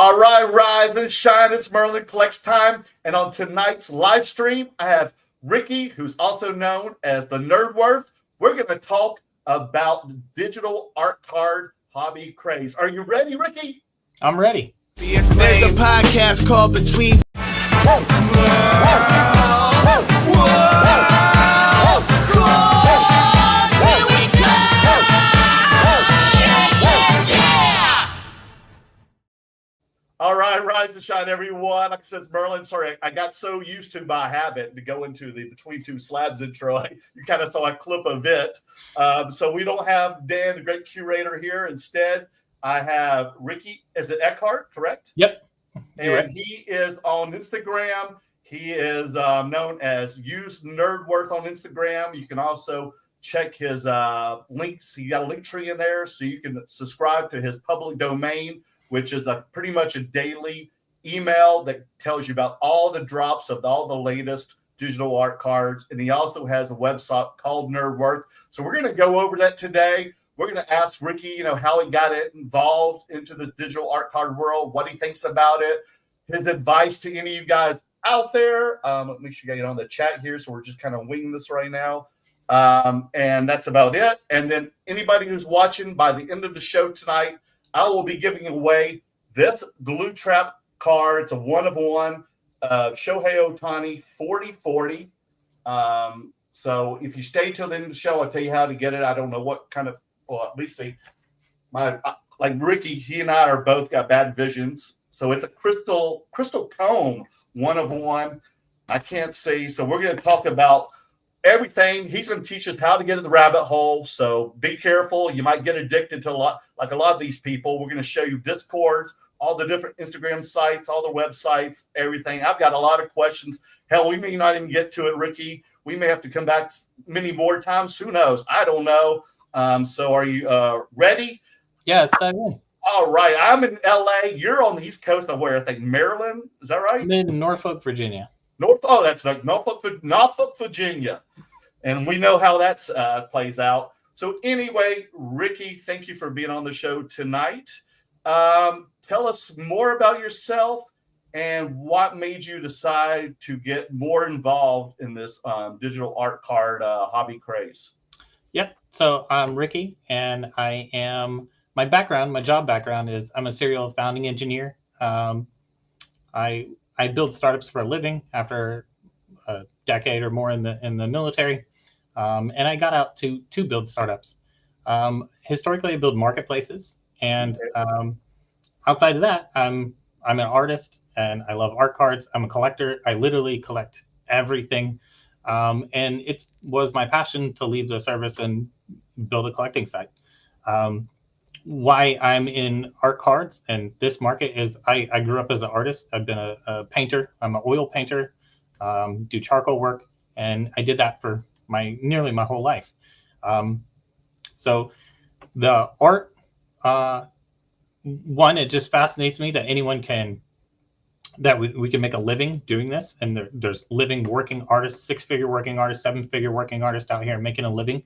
All right, rise and shine. It's Merlin Collects time. And on tonight's live stream, I have Ricky, who's also known as the Nerdworth. We're going to talk about digital art card hobby craze. Are you ready, Ricky? I'm ready. There's a podcast called Between. All right, rise and shine, everyone. Like I said, it's Merlin. Sorry, I got so used to by habit to go into the Between Two Slabs intro. You kind of saw a clip of it. So we don't have Dan, the great curator, here. Instead, I have Ricky. Is it Eckhart, correct? Yep. And he is on Instagram. He is known as Used Nerdworth on Instagram. You can also check his links. He got a link tree in there, so you can subscribe to his public domain, which is pretty much a daily email that tells you about all the drops of all the latest digital art cards. And he also has a website called Nerdworth. So we're going to go over that today. We're going to ask Ricky, how he got involved into this digital art card world, what he thinks about it, his advice to any of you guys out there. Let me get on the chat here. So we're just kind of winging this right now. And that's about it. And then anybody who's watching, by the end of the show tonight, I will be giving away this glue trap card. It's a one-of-one Shohei Ohtani 40/40. So if you stay till the end of the show, I'll tell you how to get it. I don't know what kind of, well, at least see like Ricky, he and I are both got bad visions. So it's a crystal comb one-of-one. I can't see. So we're going to talk about everything. He's going to teach us how to get in the rabbit hole. So be careful. You might get addicted to a lot of these people. We're going to show you Discords, all the different Instagram sites, all the websites, everything. I've got a lot of questions. Hell, we may not even get to it, Ricky. We may have to come back many more times. Who knows? I don't know. So are you ready? Yeah, it's dive in. All right. I'm in LA. You're on the East Coast of where? I think Maryland. Is that right? I'm in Norfolk, Virginia. That's like Norfolk, Virginia. And we know how that plays out. So anyway, Ricky, thank you for being on the show tonight. Tell us more about yourself and what made you decide to get more involved in this digital art card hobby craze. Yep. So I'm Ricky, and my job background is I'm a serial founding engineer. I build startups for a living after a decade or more in the military. And I got out to build startups. Historically, I build marketplaces. And outside of that, I'm an artist and I love art cards. I'm a collector. I literally collect everything. And it was my passion to leave the service and build a collecting site. Why I'm in art cards and this market is I grew up as an artist. I've been a painter. I'm an oil painter, do charcoal work. And I did that for nearly my whole life. So the art, it just fascinates me that anyone we can make a living doing this. And there's living working artists, 6-figure working artists, 7-figure working artists out here making a living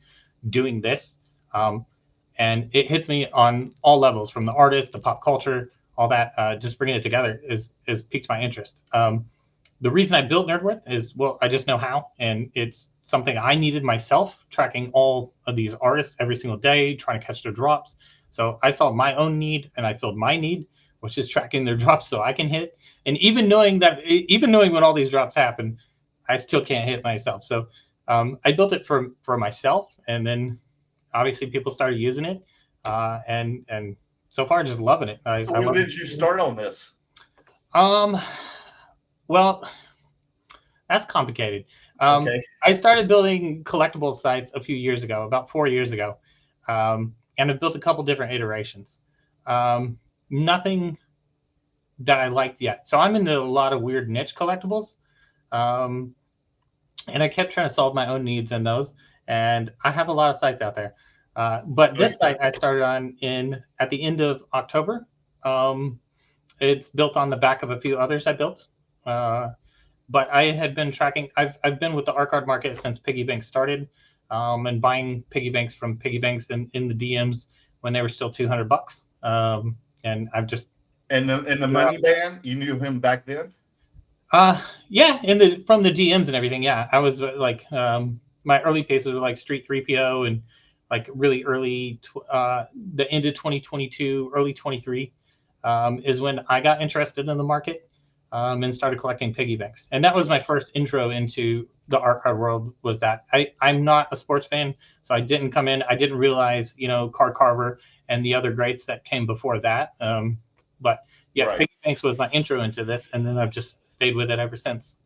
doing this. And it hits me on all levels, from the artist, the pop culture, all that. Just bringing it together is piqued my interest. The reason I built Nerdworth is, well, I just know how, and it's something I needed myself, tracking all of these artists every single day, trying to catch their drops. So I saw my own need, and I filled my need, which is tracking their drops so I can hit. And even knowing when all these drops happen, I still can't hit myself. So I built it for myself, and then obviously people started using it, and so far just loving it. So when did you start on this? Well, that's complicated. Okay. I started building collectible sites a few years ago, about 4 years ago, and I've built a couple different iterations. Nothing that I liked yet. So I'm into a lot of weird niche collectibles, and I kept trying to solve my own needs in those. And I have a lot of sites out there. But this site I started on at the end of October. It's built on the back of a few others I built. But I had been tracking, I've been with the art card market since piggy banks started, and buying piggy banks from piggy banks in the DMs when they were still $200. And I've just And the money man, you knew him back then? Yeah, from the DMs and everything. Yeah, I was like, my early pieces were like Street 3PO and like really early, the end of 2022, early 23, is when I got interested in the market, and started collecting piggy banks. And that was my first intro into the art card world. Was that I'm not a sports fan, so I didn't come in. I didn't realize, Card Carver and the other greats that came before that. But yeah, Right. piggy banks was my intro into this, and then I've just stayed with it ever since.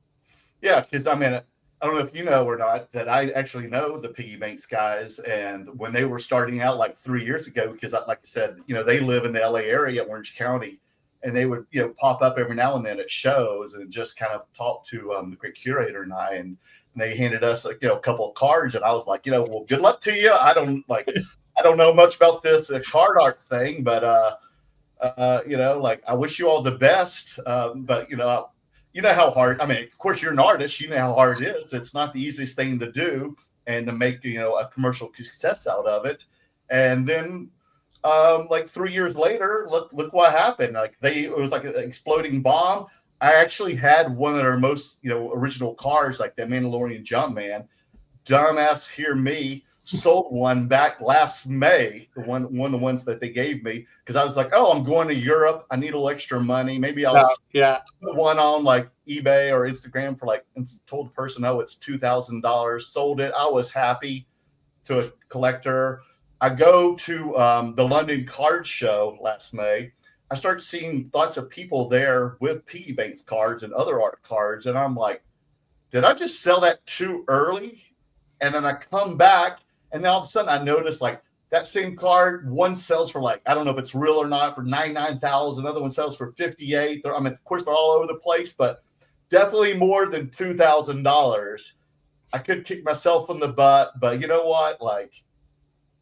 Yeah, because I mean, I don't know if you know or not that I actually know the piggy banks guys, and when they were starting out like 3 years ago, because like I said, they live in the LA area, Orange County, and they would pop up every now and then at shows and just kind of talk to the great curator and I, and they handed us a couple of cards, and I was like, well, good luck to you. I don't know much about this card art thing, but like I wish you all the best. But you know how hard. I mean, of course, you're an artist. You know how hard it is. It's not the easiest thing to do, and to make a commercial success out of it. And then, like 3 years later, look what happened. Like it was like an exploding bomb. I actually had one of their most original cards, like the Mandalorian Jumpman. Dumbass, hear me. Sold one back last May, one of the ones that they gave me, because I was like, oh, I'm going to Europe. I need a little extra money. Maybe I'll put one on like eBay or Instagram for and told the person, oh, it's $2,000. Sold it. I was happy to a collector. I go to the London Card Show last May. I start seeing lots of people there with piggy banks cards and other art cards. And I'm like, did I just sell that too early? And then I come back, and then all of a sudden I noticed like that same card, one sells for like, I don't know if it's real or not, for $99,000. Another one sells for $58,000. I mean, of course, they're all over the place, but definitely more than $2,000. I could kick myself in the butt, but you know what? Like,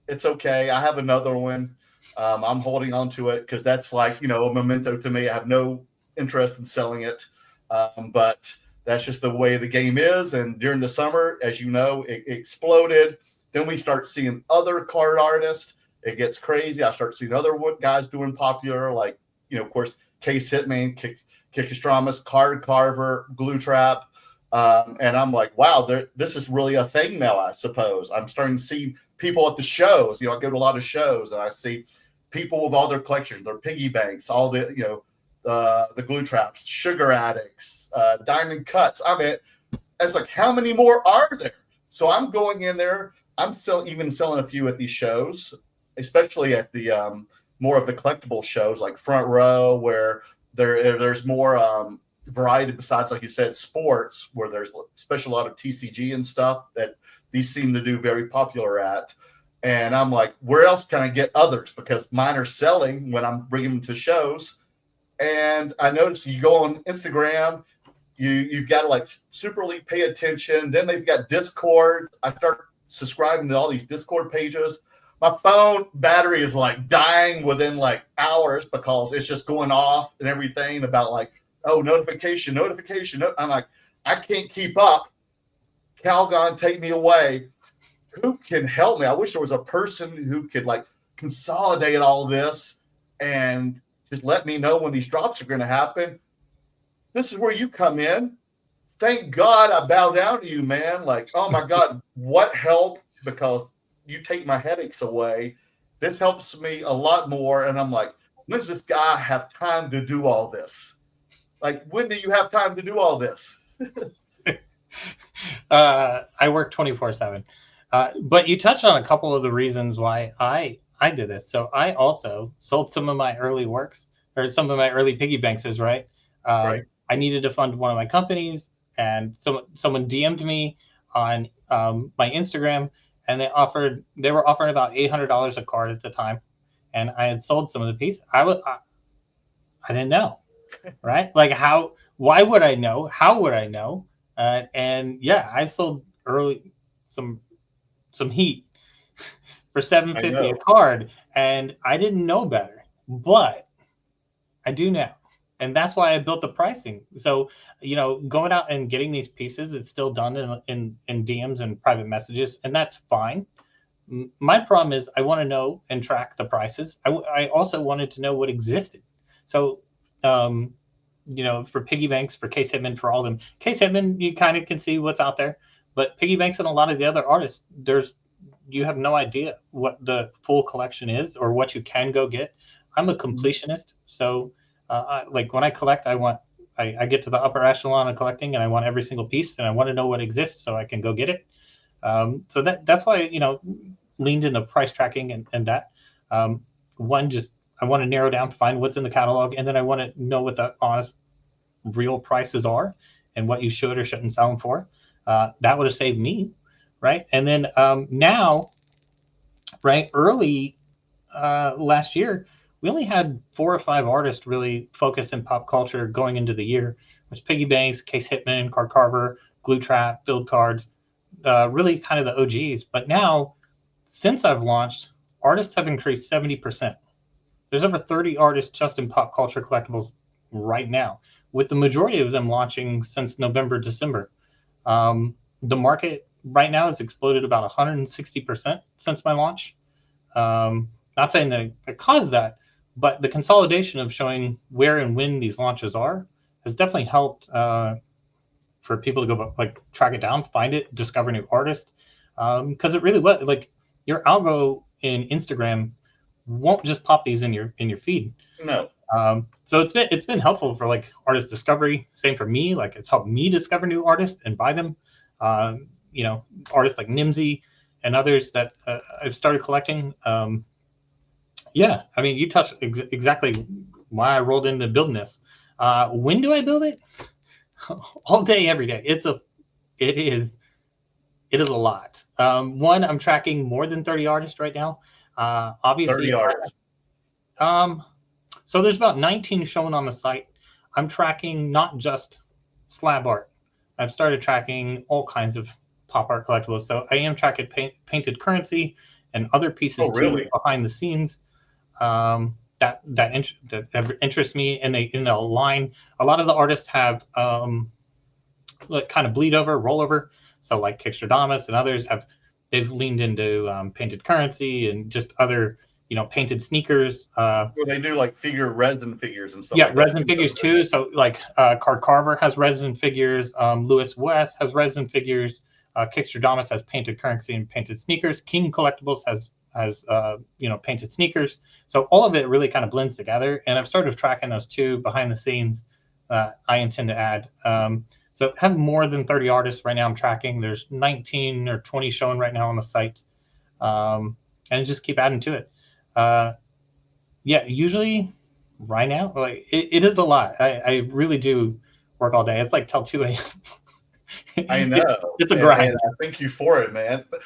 it's okay. I have another one. I'm holding on to it because that's like, a memento to me. I have no interest in selling it. But that's just the way the game is. And during the summer, as you know, it exploded. Then we start seeing other card artists. It gets crazy. I start seeing other guys doing popular, like, of course, Case Hitman, Kikastramus, Card Carver, Glue Trap. And I'm like, wow, this is really a thing now, I suppose. I'm starting to see people at the shows. I go to a lot of shows, and I see people with all their collections, their piggy banks, all the, the glue traps, sugar addicts, diamond cuts. I mean, it's like, how many more are there? So I'm going in there. I'm even selling a few at these shows, especially at the more of the collectible shows like Front Row, where there's more variety besides, like you said, sports, where there's especially a lot of TCG and stuff that these seem to do very popular at. And I'm like, where else can I get others? Because mine are selling when I'm bringing them to shows. And I noticed you go on Instagram, you've got to like superly pay attention. Then they've got Discord. I start subscribing to all these Discord pages. My phone battery is like dying within like hours because it's just going off and everything about like, oh, notification. I'm like, I can't keep up. Calgon, take me away. Who can help me? I wish there was a person who could like consolidate all this and just let me know when these drops are going to happen. This is where you come in. Thank God I bow down to you, man. Like, oh my God, what help? Because you take my headaches away. This helps me a lot more. And I'm like, when does this guy have time to do all this? Like, when do you have time to do all this? I work 24/7. But you touched on a couple of the reasons why I did this. So I also sold some of my early works, or some of my early piggy banks, right? Right. I needed to fund one of my companies, and someone DM'd me on my Instagram, and they were offering about $800 a card at the time, and I had sold some of the pieces. I didn't know, right? Like, why would I know? How would I know? And yeah, I sold early some heat for $750 a card, and I didn't know better, but I do now. And that's why I built the pricing. So, going out and getting these pieces, it's still done in DMs and private messages, and that's fine. My problem is I want to know and track the prices. I also wanted to know what existed. So for piggy banks, for Case Hitman, for all of them. Case Hitman, you kind of can see what's out there, but piggy banks and a lot of the other artists, you have no idea what the full collection is or what you can go get. I'm a completionist, so like when I collect, I get to the upper echelon of collecting, and I want every single piece, and I want to know what exists so I can go get it. So that's why leaned into price tracking and that. I want to narrow down, find what's in the catalog, and then I want to know what the honest, real prices are and what you should or shouldn't sell them for. That would have saved me, right? And then now, right, early last year, we only had 4 or 5 artists really focused in pop culture going into the year, which Piggy Banks, Case Hitman, Card Carver, Glue Trap, Field Cards, really kind of the OGs. But now, since I've launched, artists have increased 70%. There's over 30 artists just in pop culture collectibles right now, with the majority of them launching since November, December. The market right now has exploded about 160% since my launch. Not saying that it caused that, but the consolidation of showing where and when these launches are has definitely helped for people to go like track it down, find it, discover new artists. Because it really was like your algo in Instagram won't just pop these in your feed. No. So it's been helpful for like artist discovery. Same for me. Like it's helped me discover new artists and buy them. Artists like Nimsy and others that I've started collecting. Yeah, I mean, you touched exactly why I rolled into building this. When do I build it? All day, every day. It is a lot. One, I'm tracking more than 30 artists right now. Obviously, 30 artists. So there's about 19 showing on the site. I'm tracking not just slab art. I've started tracking all kinds of pop art collectibles. So I am tracking painted currency and other pieces too behind the scenes that interest me, and they align. A lot of the artists have like kind of bleed over, roll over. So like Kixtradamus and others they've leaned into painted currency and just other painted sneakers. Well, they do like resin figures and stuff. Yeah, like resin that. figures too. So like Card Carver has resin figures. Lewis West has resin figures. Kixtradamus has painted currency and painted sneakers. King Collectibles has painted sneakers. So all of it really kind of blends together. And I've started tracking those too behind the scenes. I intend to add. So I have more than 30 artists right now I'm tracking. There's 19 or 20 showing right now on the site. And just keep adding to it. Usually right now, like it is a lot. I really do work all day. It's like till 2 a.m. I know. It's a grind. And I thank you for it, man. But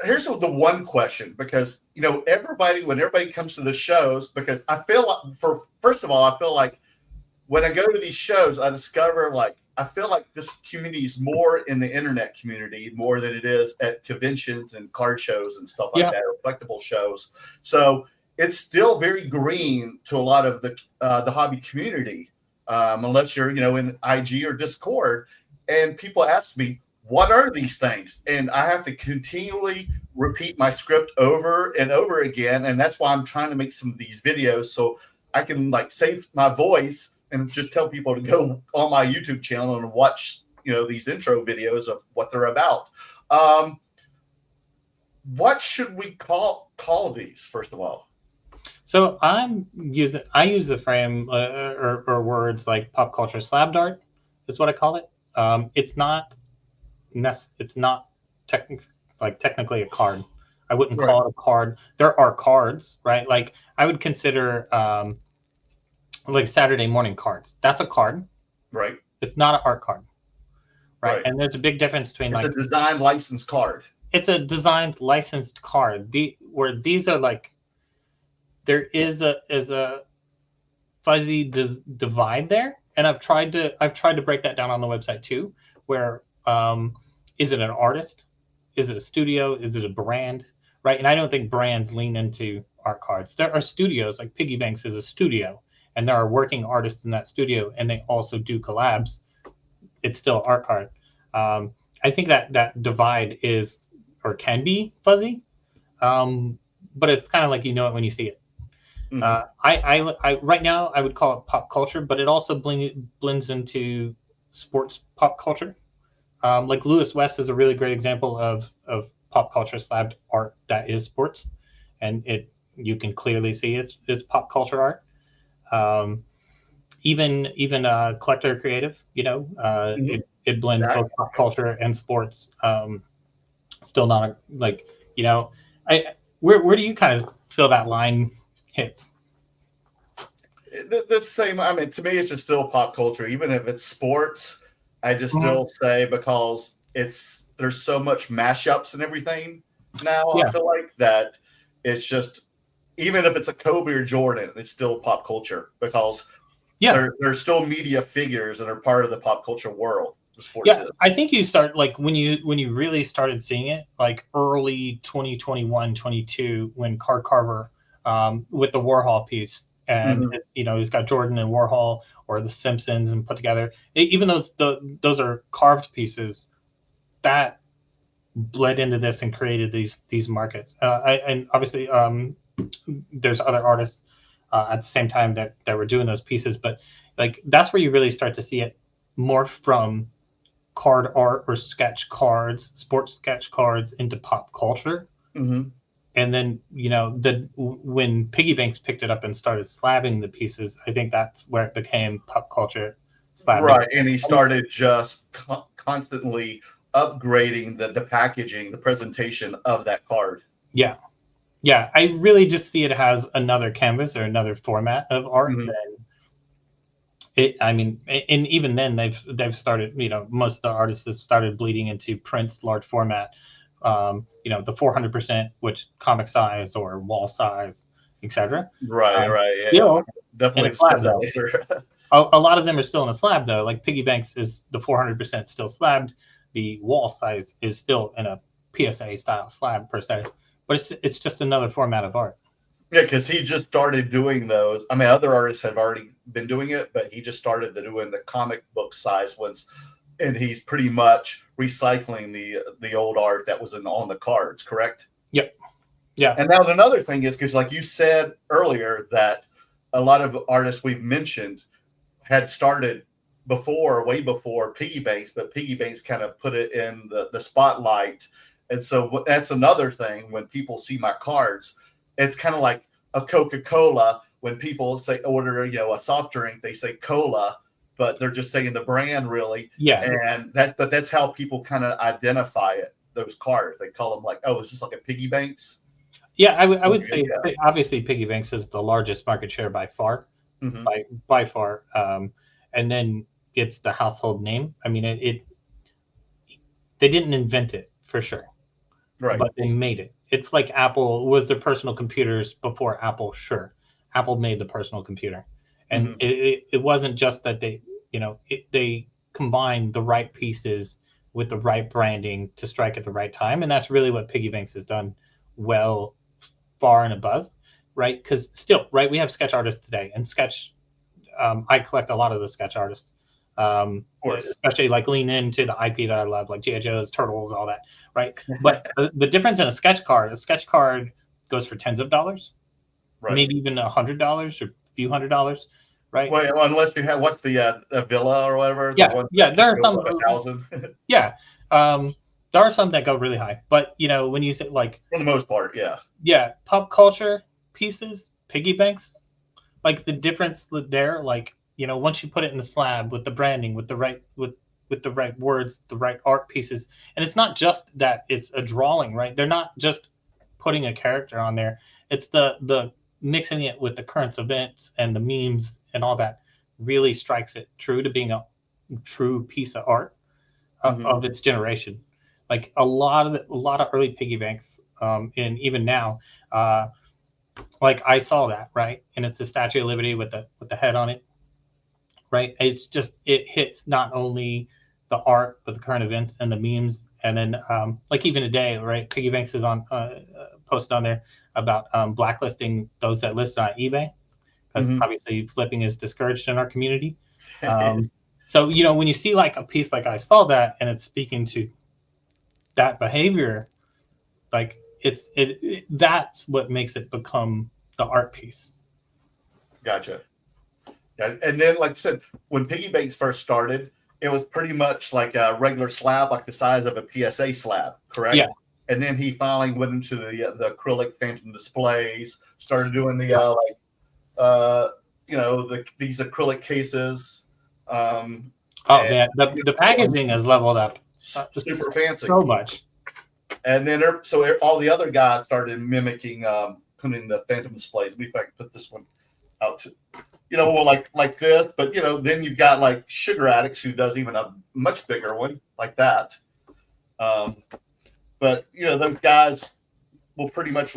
here's the one question, because when everybody comes to the shows, because I feel like first of all, I feel like when I go to these shows, I discover I feel like this community is more in the internet community more than it is at conventions and card shows and stuff like that, or collectible shows. So it's still very green to a lot of the hobby community, unless you're in IG or Discord. And people ask me, what are these things? And I have to continually repeat my script over and over again. And that's why I'm trying to make some of these videos so I can save my voice and just tell people to go on my YouTube channel and watch, these intro videos of what they're about. What should we call these, first of all? So I use the frame or words like pop culture slab art is what I call it. It's not technically a card. I wouldn't call it a card. There are cards, right? Like I would consider like Saturday morning cards. That's a card. Right. It's not an art card. Right. And there's a big difference between it's a designed licensed card. It's a designed licensed card. Where these are there is a fuzzy divide there. And I've tried to break that down on the website too, where is it an artist? Is it a studio? Is it a brand? Right. And I don't think brands lean into art cards. There are studios, like Piggy Banks is a studio, and there are working artists in that studio, and they also do collabs. It's still art card. I think that divide is or can be fuzzy, but it's kind of like it when you see it. Mhm. I right now I would call it pop culture, but it also blends into sports pop culture. Like Lewis West is a really great example of pop culture slabbed art that is sports, and you can clearly see it's pop culture art. Um, even Collector Creative, Mhm. it blends both Exactly. pop culture and sports. Still not like I where do you kind of feel that line hits? The same. I mean, to me, it's just still pop culture, even if it's sports. I just Mhm. still say because there's so much mashups and everything now. I Yeah, feel like that it's just even if it's a Kobe or Jordan, it's still pop culture because yeah. they're still media figures and are part of the pop culture world. The sports Yeah, is. I think you start like when you really started seeing it, like early 2021, 22, when Card Carver with the Warhol piece, and Mhm. he's got Jordan and Warhol or the Simpsons and put together. Even those are carved pieces that bled into this and created these markets. And obviously, there's other artists at the same time that were doing those pieces, but like that's where you really start to see it morph from card art or sketch cards, sports sketch cards into pop culture. Mhm. And then, when Piggy Banks picked it up and started slabbing the pieces, I think that's where it became pop culture slabbing. Right, and he started just constantly upgrading the packaging, the presentation of that card. Yeah. Yeah. I really just see it as another canvas or another format of art Mhm. than I mean, and even then they've started, most of the artists have started bleeding into prints, large format, the 400%, which comic size or wall size, etc. Right, Um, right. Yeah, yeah. Still in Definitely a discuss slab that though. later. A lot of them are still in a slab though. Like Piggy Banks is the 400% still slabbed. The wall size is still in a PSA style slab per se, but it's just another format of art. Yeah, because he just started doing those. I mean, other artists have already been doing it, but he just started doing the comic book size ones, and he's pretty much recycling the old art that was on the cards. Correct. Yep. Yeah. And now another thing is because, like you said earlier, that a lot of artists we've mentioned had started before, way before Piggy Banks, but Piggy Banks kind of put it in the spotlight. And so that's another thing when people see my cards, it's kind of like a Coca-Cola. When people say order, a soft drink, they say cola, but they're just saying the brand really. Yeah. And but that's how people kind of identify it. Those cards, they call them like, oh, it's just like a Piggy Banks. Yeah, I would Okay, say yeah. obviously Piggy Banks is the largest market share by far, Hmm. by far. And then it's the household name. I mean, they didn't invent it for sure, Right. but they made it. It's like Apple was their personal computers before Apple. Sure, Apple made the personal computer, and Hmm. it wasn't just that they combined the right pieces with the right branding to strike at the right time, and that's really what Piggy Banks has done well, far and above, right? Because still, right, we have sketch artists today, and sketch. I collect a lot of the sketch artists, Of course. especially like lean into the IP that I love, like GI Joe's, Turtles, all that, right? But the difference in a sketch card goes for tens of dollars, Right. maybe even $100 or a few $100, right? Well, unless you have what's the villa or whatever, the Yeah, ones yeah. that can There are go some, up 1,000 yeah. There are some that go really high, but when you say like, for the most part. Yeah. yeah, pop culture pieces, piggy banks, like the difference there, like once you put it in the slab with the branding, with the right with the right words, the right art pieces, and it's not just that it's a drawing, right? They're not just putting a character on there. It's the mixing it with the current events and the memes and all that really strikes it true to being a true piece of art Hmm. of its generation. Like a lot of early piggy banks, and even now, uh, like I saw that, right, and it's the Statue of Liberty with the head on it, right? It's just it hits not only the art but the current events and the memes, and then like even today, right? Piggy Banks is on posted on there about blacklisting those that list on eBay because Hmm. obviously flipping is discouraged in our community. Um, so when you see like a piece like I saw that and it's speaking to that behavior, like that's what makes it become the art piece. Gotcha. Yeah, and then, like you said, when piggy banks first started, it was pretty much like a regular slab, like the size of a PSA slab, correct? Yeah. And then he finally went into the acrylic phantom displays, started doing these acrylic cases. Man, the packaging has leveled up super fancy, so much. And then all the other guys started mimicking putting the phantom displays. Let me if I can put this one out to, like this. But then you've got like Sugar Addicts, who does even a much bigger one like that. But those guys will pretty much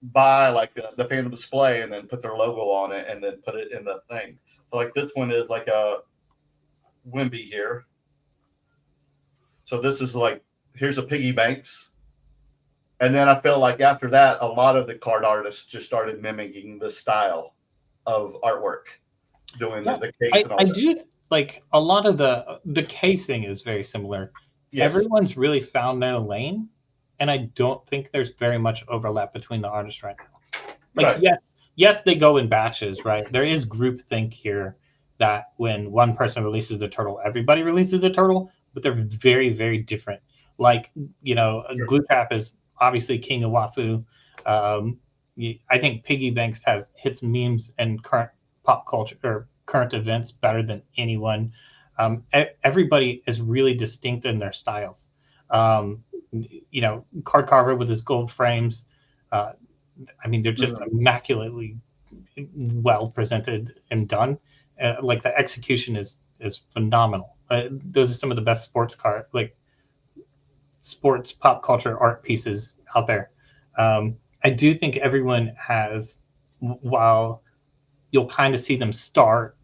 buy like the phantom display and then put their logo on it and then put it in the thing. So like this one is like a Wimby here. So this is like, here's a piggy banks. And then I felt like after that, a lot of the card artists just started mimicking the style of artwork, doing the case and all that. I do like a lot of the casing is very similar. Yes. Everyone's really found their lane, and I don't think there's very much overlap between the artists right now. Like, right. Yes, they go in batches, right? There is groupthink here that when one person releases the turtle, everybody releases the turtle, but they're very, very different. Like, sure. Glue Trap is obviously king of Wafu. I think Piggy Banks hits memes and current pop culture or current events better than anyone. Everybody is really distinct in their styles. Card Carver with his gold frames. They're just immaculately well presented and done. Like the execution is phenomenal. Those are some of the best sports pop culture art pieces out there. I do think everyone has, while you'll kind of see them start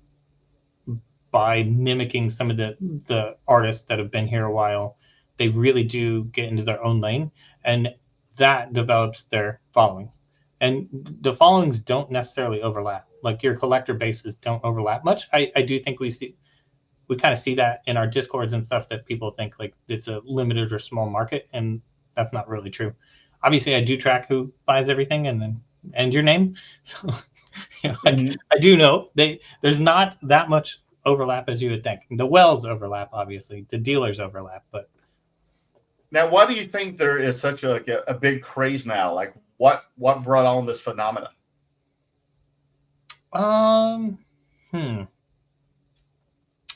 by mimicking some of the artists that have been here a while, they really do get into their own lane, and that develops their following. And the followings don't necessarily overlap. Like your collector bases don't overlap much. I do think we kind of see that in our Discords and stuff, that people think like it's a limited or small market, and that's not really true. Obviously, I do track who buys everything and your name. So I do know there's not that much overlap as you would think. The wells overlap, obviously. The dealers overlap, but now, why do you think there is such a big craze now? Like, what brought on this phenomenon?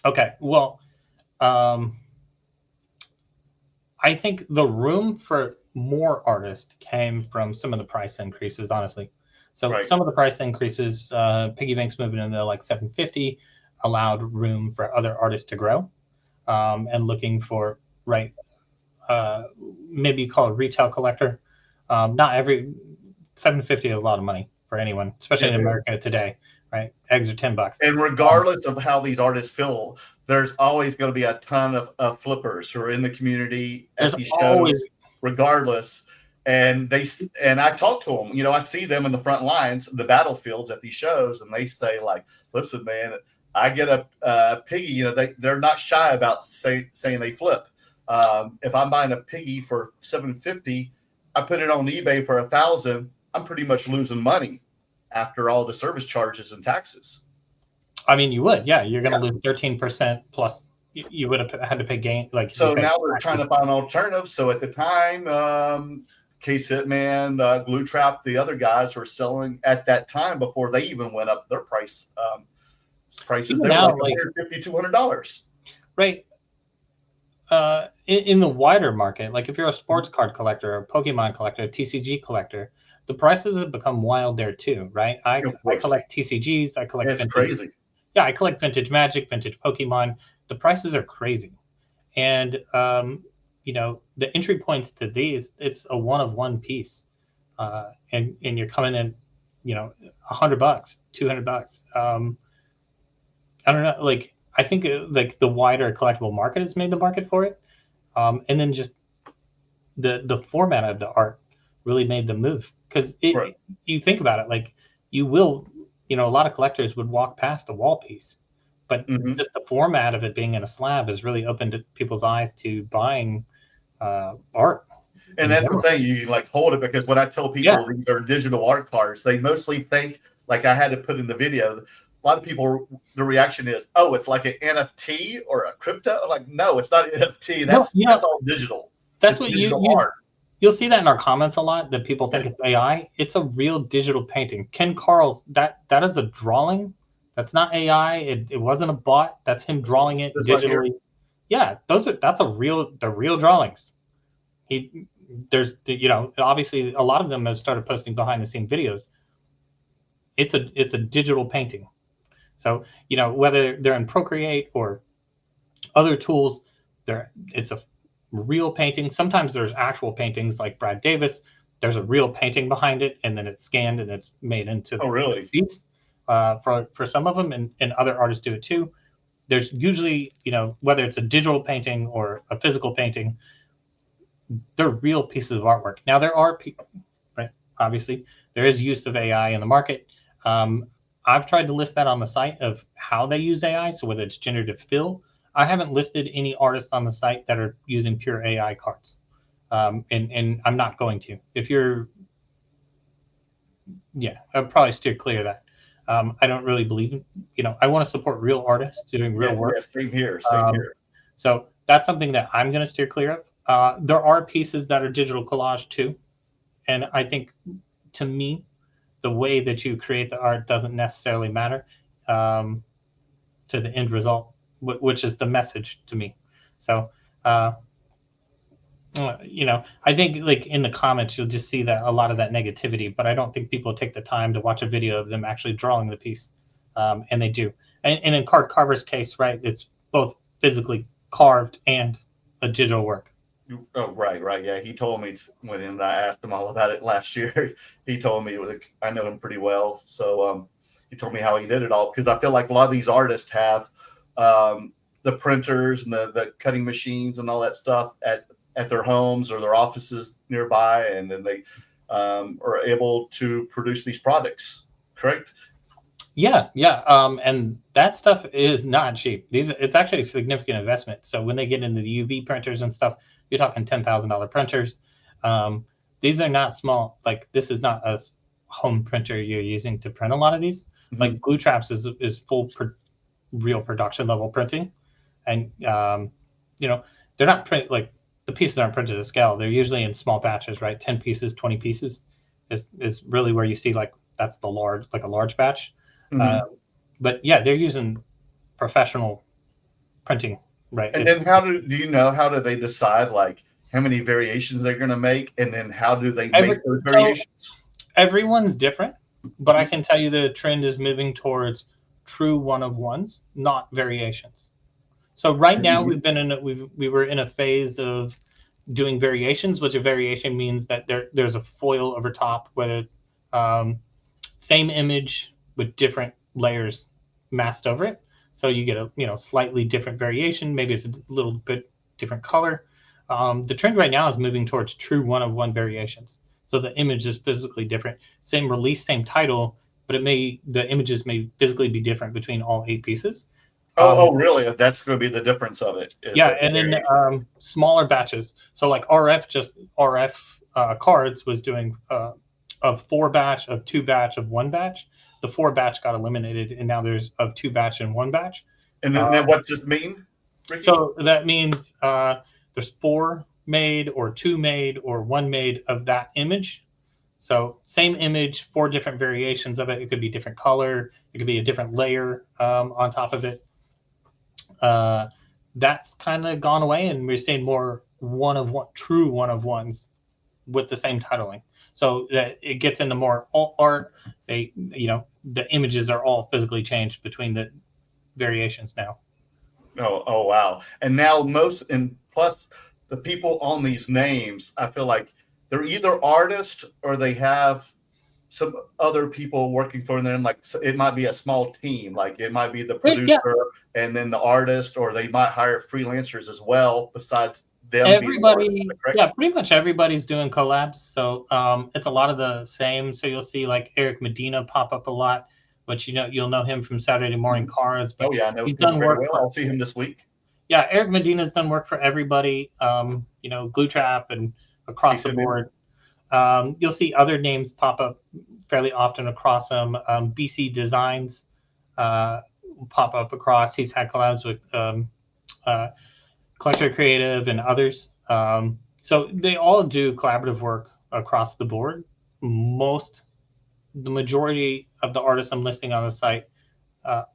Okay, well, I think the room for more artists came from some of the price increases, honestly. So right. Some of the price increases, Piggy Banks moving into like 750, allowed room for other artists to grow, and looking for maybe you call it a retail collector. Not every 750 is a lot of money for anyone, especially in America today, right? Eggs are $10. And regardless of how these artists feel, there's always going to be a ton of flippers who are in the community at these shows, regardless. And I talk to them, I see them in the front lines, the battlefields at these shows, and they say like, listen, man, I get a piggy, they're not shy about saying they flip. If I'm buying a piggy for $750, I put it on eBay for $1,000, I'm pretty much losing money after all the service charges and taxes. I mean, you would, yeah. You're going to lose 13% plus. You would have had to pay gain. So now we're trying to find alternatives. So at the time, Case Hitman, Glue Trap, the other guys were selling at that time before they even went up their prices. They were like $150, $200. Right. In the wider market, like if you're a sports card collector, a Pokemon collector, a TCG collector, the prices have become wild there too, right? I collect TCGs, I collect vintage. Crazy. Yeah, I collect vintage Magic, vintage Pokemon. The prices are crazy. And the entry points to these, it's a one-of-one piece. And you're coming in, $100, $200. I don't know, like I think like the wider collectible market has made the market for it. And then just the format of the art really made the move. Because you think about it, like you will, a lot of collectors would walk past a wall piece, but just the format of it being in a slab has really opened people's eyes to buying art. And that's the thing, you like hold it, because when I tell people these are digital art cards, they mostly think like I had to put in the video. A lot of people, the reaction is, "Oh, it's like an NFT or a crypto." Like, no, it's not an NFT. That's all digital. That's it's what digital art. You'll see that in our comments a lot, that people think it's AI. It's a real digital painting. Ken Carl's, that is a drawing. That's not AI. It wasn't a bot. That's him drawing it digitally. Right, yeah, that's the real drawings. There's obviously a lot of them have started posting behind the scene videos. It's a digital painting. So, whether they're in Procreate or other tools, it's a real painting. Sometimes there's actual paintings like Brad Davis. There's a real painting behind it, and then it's scanned and it's made into really piece. For some of them, and other artists do it too. There's usually, whether it's a digital painting or a physical painting, they're real pieces of artwork. Now there are people, right? Obviously, there is use of AI in the market. I've tried to list that on the site of how they use AI. So whether it's generative fill, I haven't listed any artists on the site that are using pure AI cards. And I'm not going to. If you're, I'll probably steer clear of that. I don't really believe in, I want to support real artists doing real work. Yeah, same here. Here. So that's something that I'm going to steer clear of. There are pieces that are digital collage too. And I think, to me, the way that you create the art doesn't necessarily matter to the end result, which is the message to me. So, I think like in the comments, you'll just see that a lot of that negativity, but I don't think people take the time to watch a video of them actually drawing the piece. And they do. And in Card Carver's case, right, it's both physically carved and a digital work. Oh, right. Yeah, he told me when I asked him all about it last year. He told me, I know him pretty well, so he told me how he did it all, because I feel like a lot of these artists have the printers and the cutting machines and all that stuff at their homes or their offices nearby, and then they are able to produce these products. Correct? Yeah. And that stuff is not cheap. It's actually a significant investment. So when they get into the UV printers and stuff, you're talking $10,000 printers. These are not small. Like, this is not a home printer you're using to print a lot of these. Mm-hmm. Like Glue Traps is full real production level printing, and they're not print, like, the pieces aren't printed to scale. They're usually in small batches, right? 10 pieces, 20 pieces is really where you see, like, that's a large batch. Mm-hmm. But yeah, they're using professional printing. Right. And then how do they decide, like, how many variations they're going to make, and then how do they make those variations? So everyone's different, but I can tell you the trend is moving towards true one-of-ones, not variations. So right now we were in a phase of doing variations, which a variation means that there's a foil over top, whether same image with different layers masked over it. So you get a slightly different variation. Maybe it's a little bit different color. The trend right now is moving towards true one-of-one variations. So the image is physically different. Same release, same title, but the images may physically be different between all 8 pieces. Oh, really? That's going to be the difference of it. Yeah, and then smaller batches. So like RF cards was doing of 4 batch, of 2 batch, of 1 batch. The 4 batch got eliminated, and now there's of 2 batch and 1 batch. And then what does this mean, Ricky? So that means there's 4 made or 2 made or 1 made of that image. So same image, 4 different variations of it. It could be different color. It could be a different layer on top of it. That's kind of gone away, and we're seeing more true one-of-ones with the same titling. So that it gets into more alt art. The images are all physically changed between the variations now. Oh wow! And now plus the people on these names, I feel like they're either artists or they have some other people working for them. Like, it might be a small team. Like, it might be the producer and then the artist, or they might hire freelancers as well besides them. Everybody, pretty much everybody's doing collabs. So it's a lot of the same. So you'll see like Eric Medina pop up a lot, which you'll know him from Saturday Morning Cards. But I know he's done work. Well. I'll see him this week. Yeah, Eric Medina's done work for everybody. Glue Trap and across the board. You'll see other names pop up fairly often across them. BC Designs pop up across. He's had collabs with Collector Creative and others. So they all do collaborative work across the board. The majority of the artists I'm listing on the site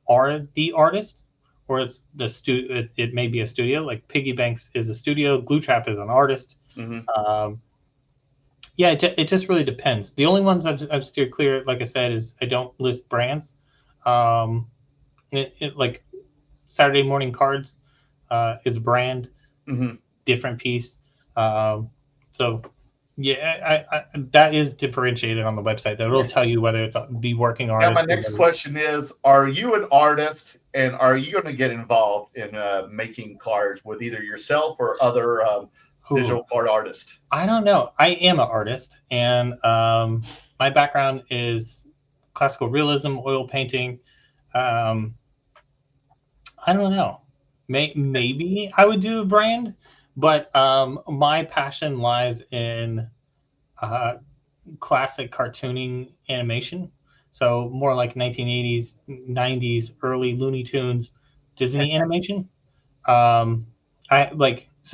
are the artist, or it's the it may be a studio. Like Piggy Banks is a studio, Glue Trap is an artist. Yeah, it just really depends. The only ones I've steered clear, like I said, is I don't list brands. Like Saturday Morning Cards is a brand, different piece. So yeah, that is differentiated on the website. That will tell you whether it's the working artist. Now, my next question is: are you an artist, and are you going to get involved in making cards with either yourself or other digital card artists? I don't know. I am an artist, and my background is classical realism, oil painting. I don't know. Maybe I would do a brand, but my passion lies in classic cartooning animation. So more like 1980s, 90s, early Looney Tunes, Disney animation. So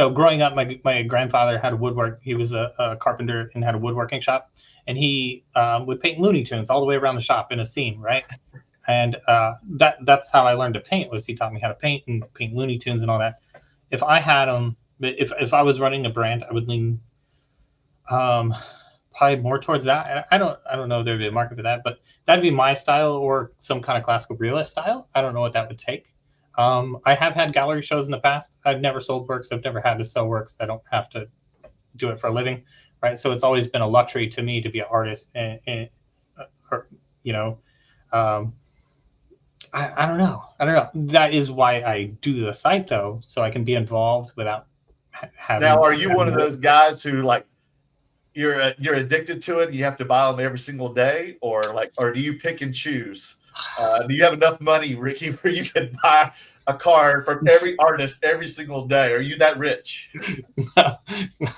growing up, my grandfather had a woodwork. He was a carpenter and had a woodworking shop, and he would paint Looney Tunes all the way around the shop in a scene, right? And that's how I learned to paint. Was he taught me how to paint and paint Looney Tunes and all that. If I had them, if I was running a brand, I would lean probably more towards that. I don't know if there'd be a market for that, but that'd be my style or some kind of classical realist style. I don't know what that would take. I have had gallery shows in the past. I've never sold works. I've never had to sell works. I don't have to do it for a living, right? So it's always been a luxury to me to be an artist, and I don't know. That is why I do the site, though, so I can be involved without having. Now, are you one of those guys who like you're addicted to it? You have to buy them every single day, or do you pick and choose? Do you have enough money, Ricky, where you can buy a card from every artist every single day? Are you that rich?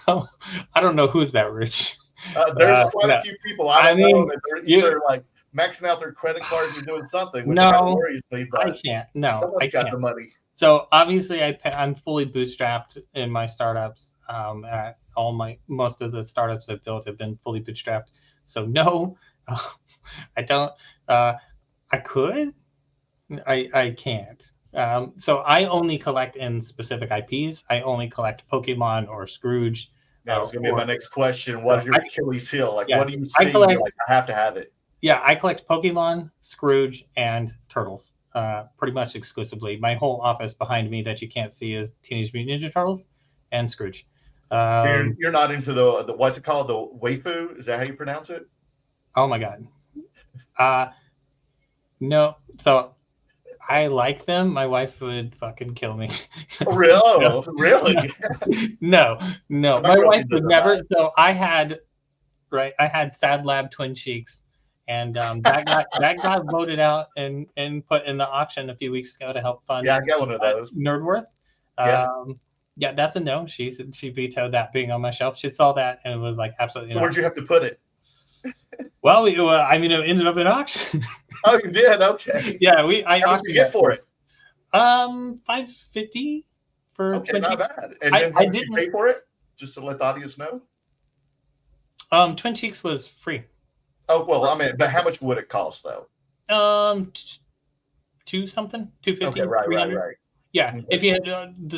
No, I don't know who's that rich. There's quite a few people. I know that they're either like maxing out their credit cards or doing something, which kind of worries me. But I can't. No, someone's got the money. So obviously, I'm fully bootstrapped in my startups. At most of the startups I've built have been fully bootstrapped. So no, I don't. I could. I can't. So I only collect in specific IPs. I only collect Pokemon or Scrooge. That was going to be my next question. What is your Achilles heel? What do you see? I have to have it. Yeah, I collect Pokemon, Scrooge, and Turtles. Pretty much exclusively. My whole office behind me that you can't see is Teenage Mutant Ninja Turtles and Scrooge. You're not into the what's it called? The waifu? Is that how you pronounce it? Oh my god. No. So I like them. My wife would fucking kill me. Really? Really? No. So my wife would never. So I had Sad Lab Twin Cheeks, and that got voted out and put in the auction a few weeks ago to help fund. Yeah, I got one of those. Nerdworth. Yeah, that's a no. She vetoed that being on my shelf. She saw that and it was like absolutely. Where'd you have to put it? Well, it ended up in auction. Oh, you did? Okay. Yeah, How much did you get for it? $550 for. Okay, not bad. And then how did you pay for it? Just to let the audience know. Twin Cheeks was free. Oh well, I mean, but how much would it cost though? $250. Okay, right. Yeah, if you had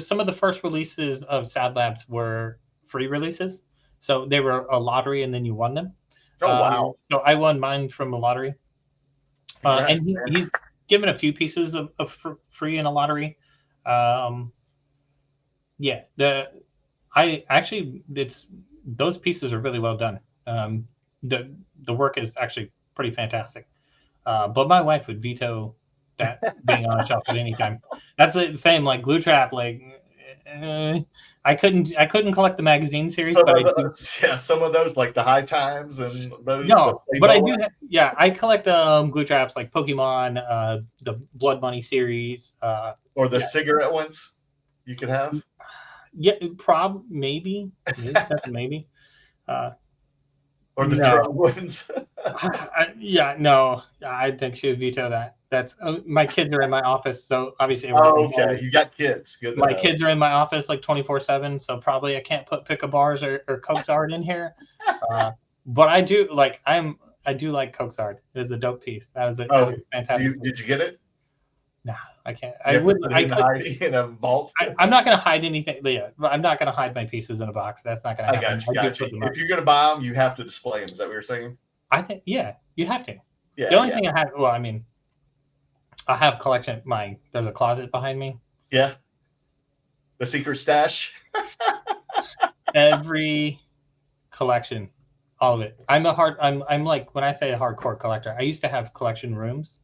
some of the first releases of Sad Labs were free releases, so they were a lottery and then you won them. Oh wow! So I won mine from a lottery, and he's given a few pieces of free in a lottery. Yeah, those pieces are really well done. The work is actually pretty fantastic. But my wife would veto that being on a shelf at any time. That's the same like Glue Trap. I couldn't collect the magazine series, some of those like the High Times and those. No, but I do. I collect Glue Traps like Pokemon, the Blood Money series, or the cigarette ones. You could have. Yeah, maybe. or the No. drone ones? No, I think she would veto that. That's my kids are in my office, so obviously. Oh, okay. You got kids. Good. My kids are in my office like 24/7, so probably I can't put Pick a Bars or Coke's Art in here. But I do like I do like Coke's Art. It was a dope piece. That was a fantastic. Did you get it? No, I can't. I would. In a vault. I'm not going to hide anything. Yeah, I'm not going to hide my pieces in a box. That's not going to happen. I got you. If you're going to buy them, you have to display them. Is that what you're saying? I think, yeah, you have to. Yeah. The only thing I have, well, I mean, I have collection. There's a closet behind me. Yeah. The secret stash. Every collection, all of it. I'm like, when I say a hardcore collector, I used to have collection rooms.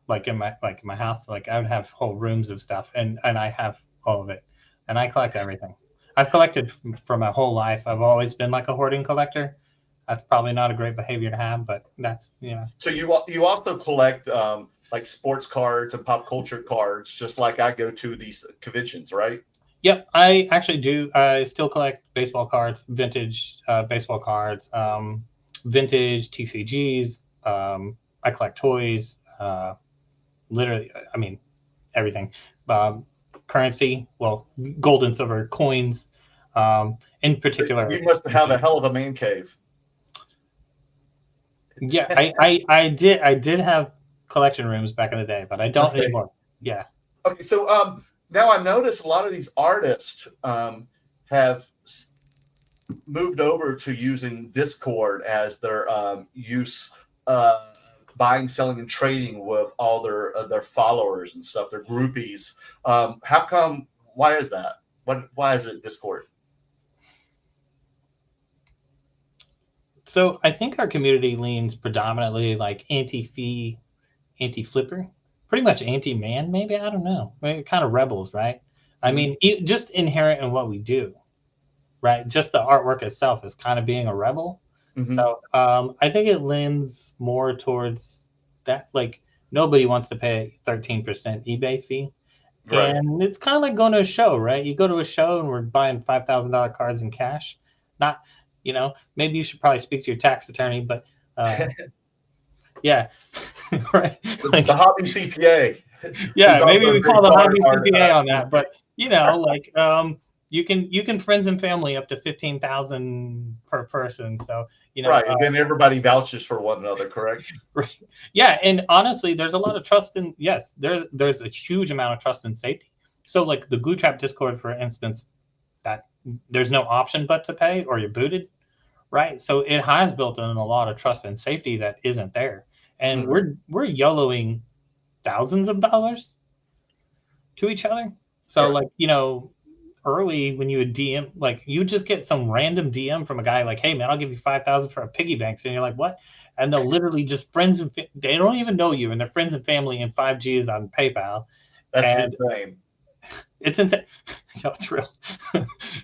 Like in my house, like I would have whole rooms of stuff, and I have all of it, and I collect everything. I've collected for my whole life. I've always been like a hoarding collector. That's probably not a great behavior to have, but that's, you know. So you also collect like sports cards and pop culture cards, just like I go to these conventions, right? Yep, I actually do. I still collect baseball cards, vintage baseball cards, vintage TCGs. I collect toys. Literally, I mean, everything. Currency, well, gold and silver coins, in particular. You must have a hell of a man cave. Yeah, I did have collection rooms back in the day, but I don't anymore. Yeah. Okay, so now I notice a lot of these artists have moved over to using Discord as their use. Buying, selling, and trading with all their followers and stuff, their groupies. How come? Why is that? Why is it Discord? So I think our community leans predominantly like anti-fee, anti-flipper, pretty much anti-man. Maybe, I don't know. We're kind of rebels, right? Mm-hmm. I mean, just inherent in what we do, right? Just the artwork itself is kind of being a rebel. Mm-hmm. So I think it lends more towards that. Like, nobody wants to pay 13% eBay fee. Right. And it's kind of like going to a show, right? You go to a show and we're buying $5,000 cards in cash. Not, you know, maybe you should probably speak to your tax attorney, but yeah. Right. Like, the hobby CPA. Yeah, maybe we call the hobby CPA on that. But, you know, like you can friends and family up to 15,000 per person. So, you know, right. And then everybody vouches for one another, correct? Right. Yeah. And honestly, there's a lot of trust in, yes, there's a huge amount of trust and safety. So like the Glue Trap Discord, for instance, that there's no option but to pay or you're booted. Right. So it has built in a lot of trust and safety that isn't there. And we're YOLOing thousands of dollars to each other. So like, you know, early when you would DM, like you just get some random DM from a guy like, hey man, I'll give you 5,000 for a piggy bank. And you're like, what? And they'll literally just friends and they don't even know you, and they're friends and family, and 5G is on PayPal. That's insane. It's insane. No, it's real.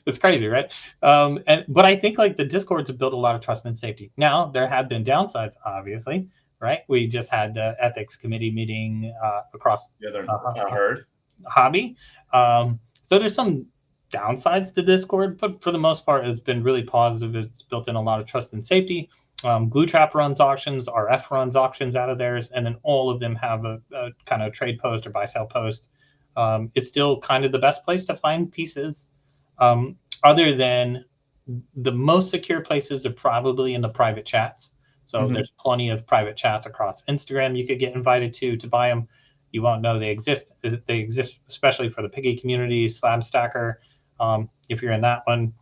It's crazy, right? But I think like the Discords have built a lot of trust and safety. Now there have been downsides, obviously, right? We just had the ethics committee meeting across I heard hobby. So there's some downsides to Discord, but for the most part, it's been really positive. It's built in a lot of trust and safety. Glue Trap runs auctions, RF runs auctions out of theirs, and then all of them have a kind of trade post or buy sell post. It's still kind of the best place to find pieces, other than the most secure places are probably in the private chats. So there's plenty of private chats across Instagram you could get invited to buy them. You won't know they exist. They exist especially for the piggy community, Slab Stacker. If you're in that one,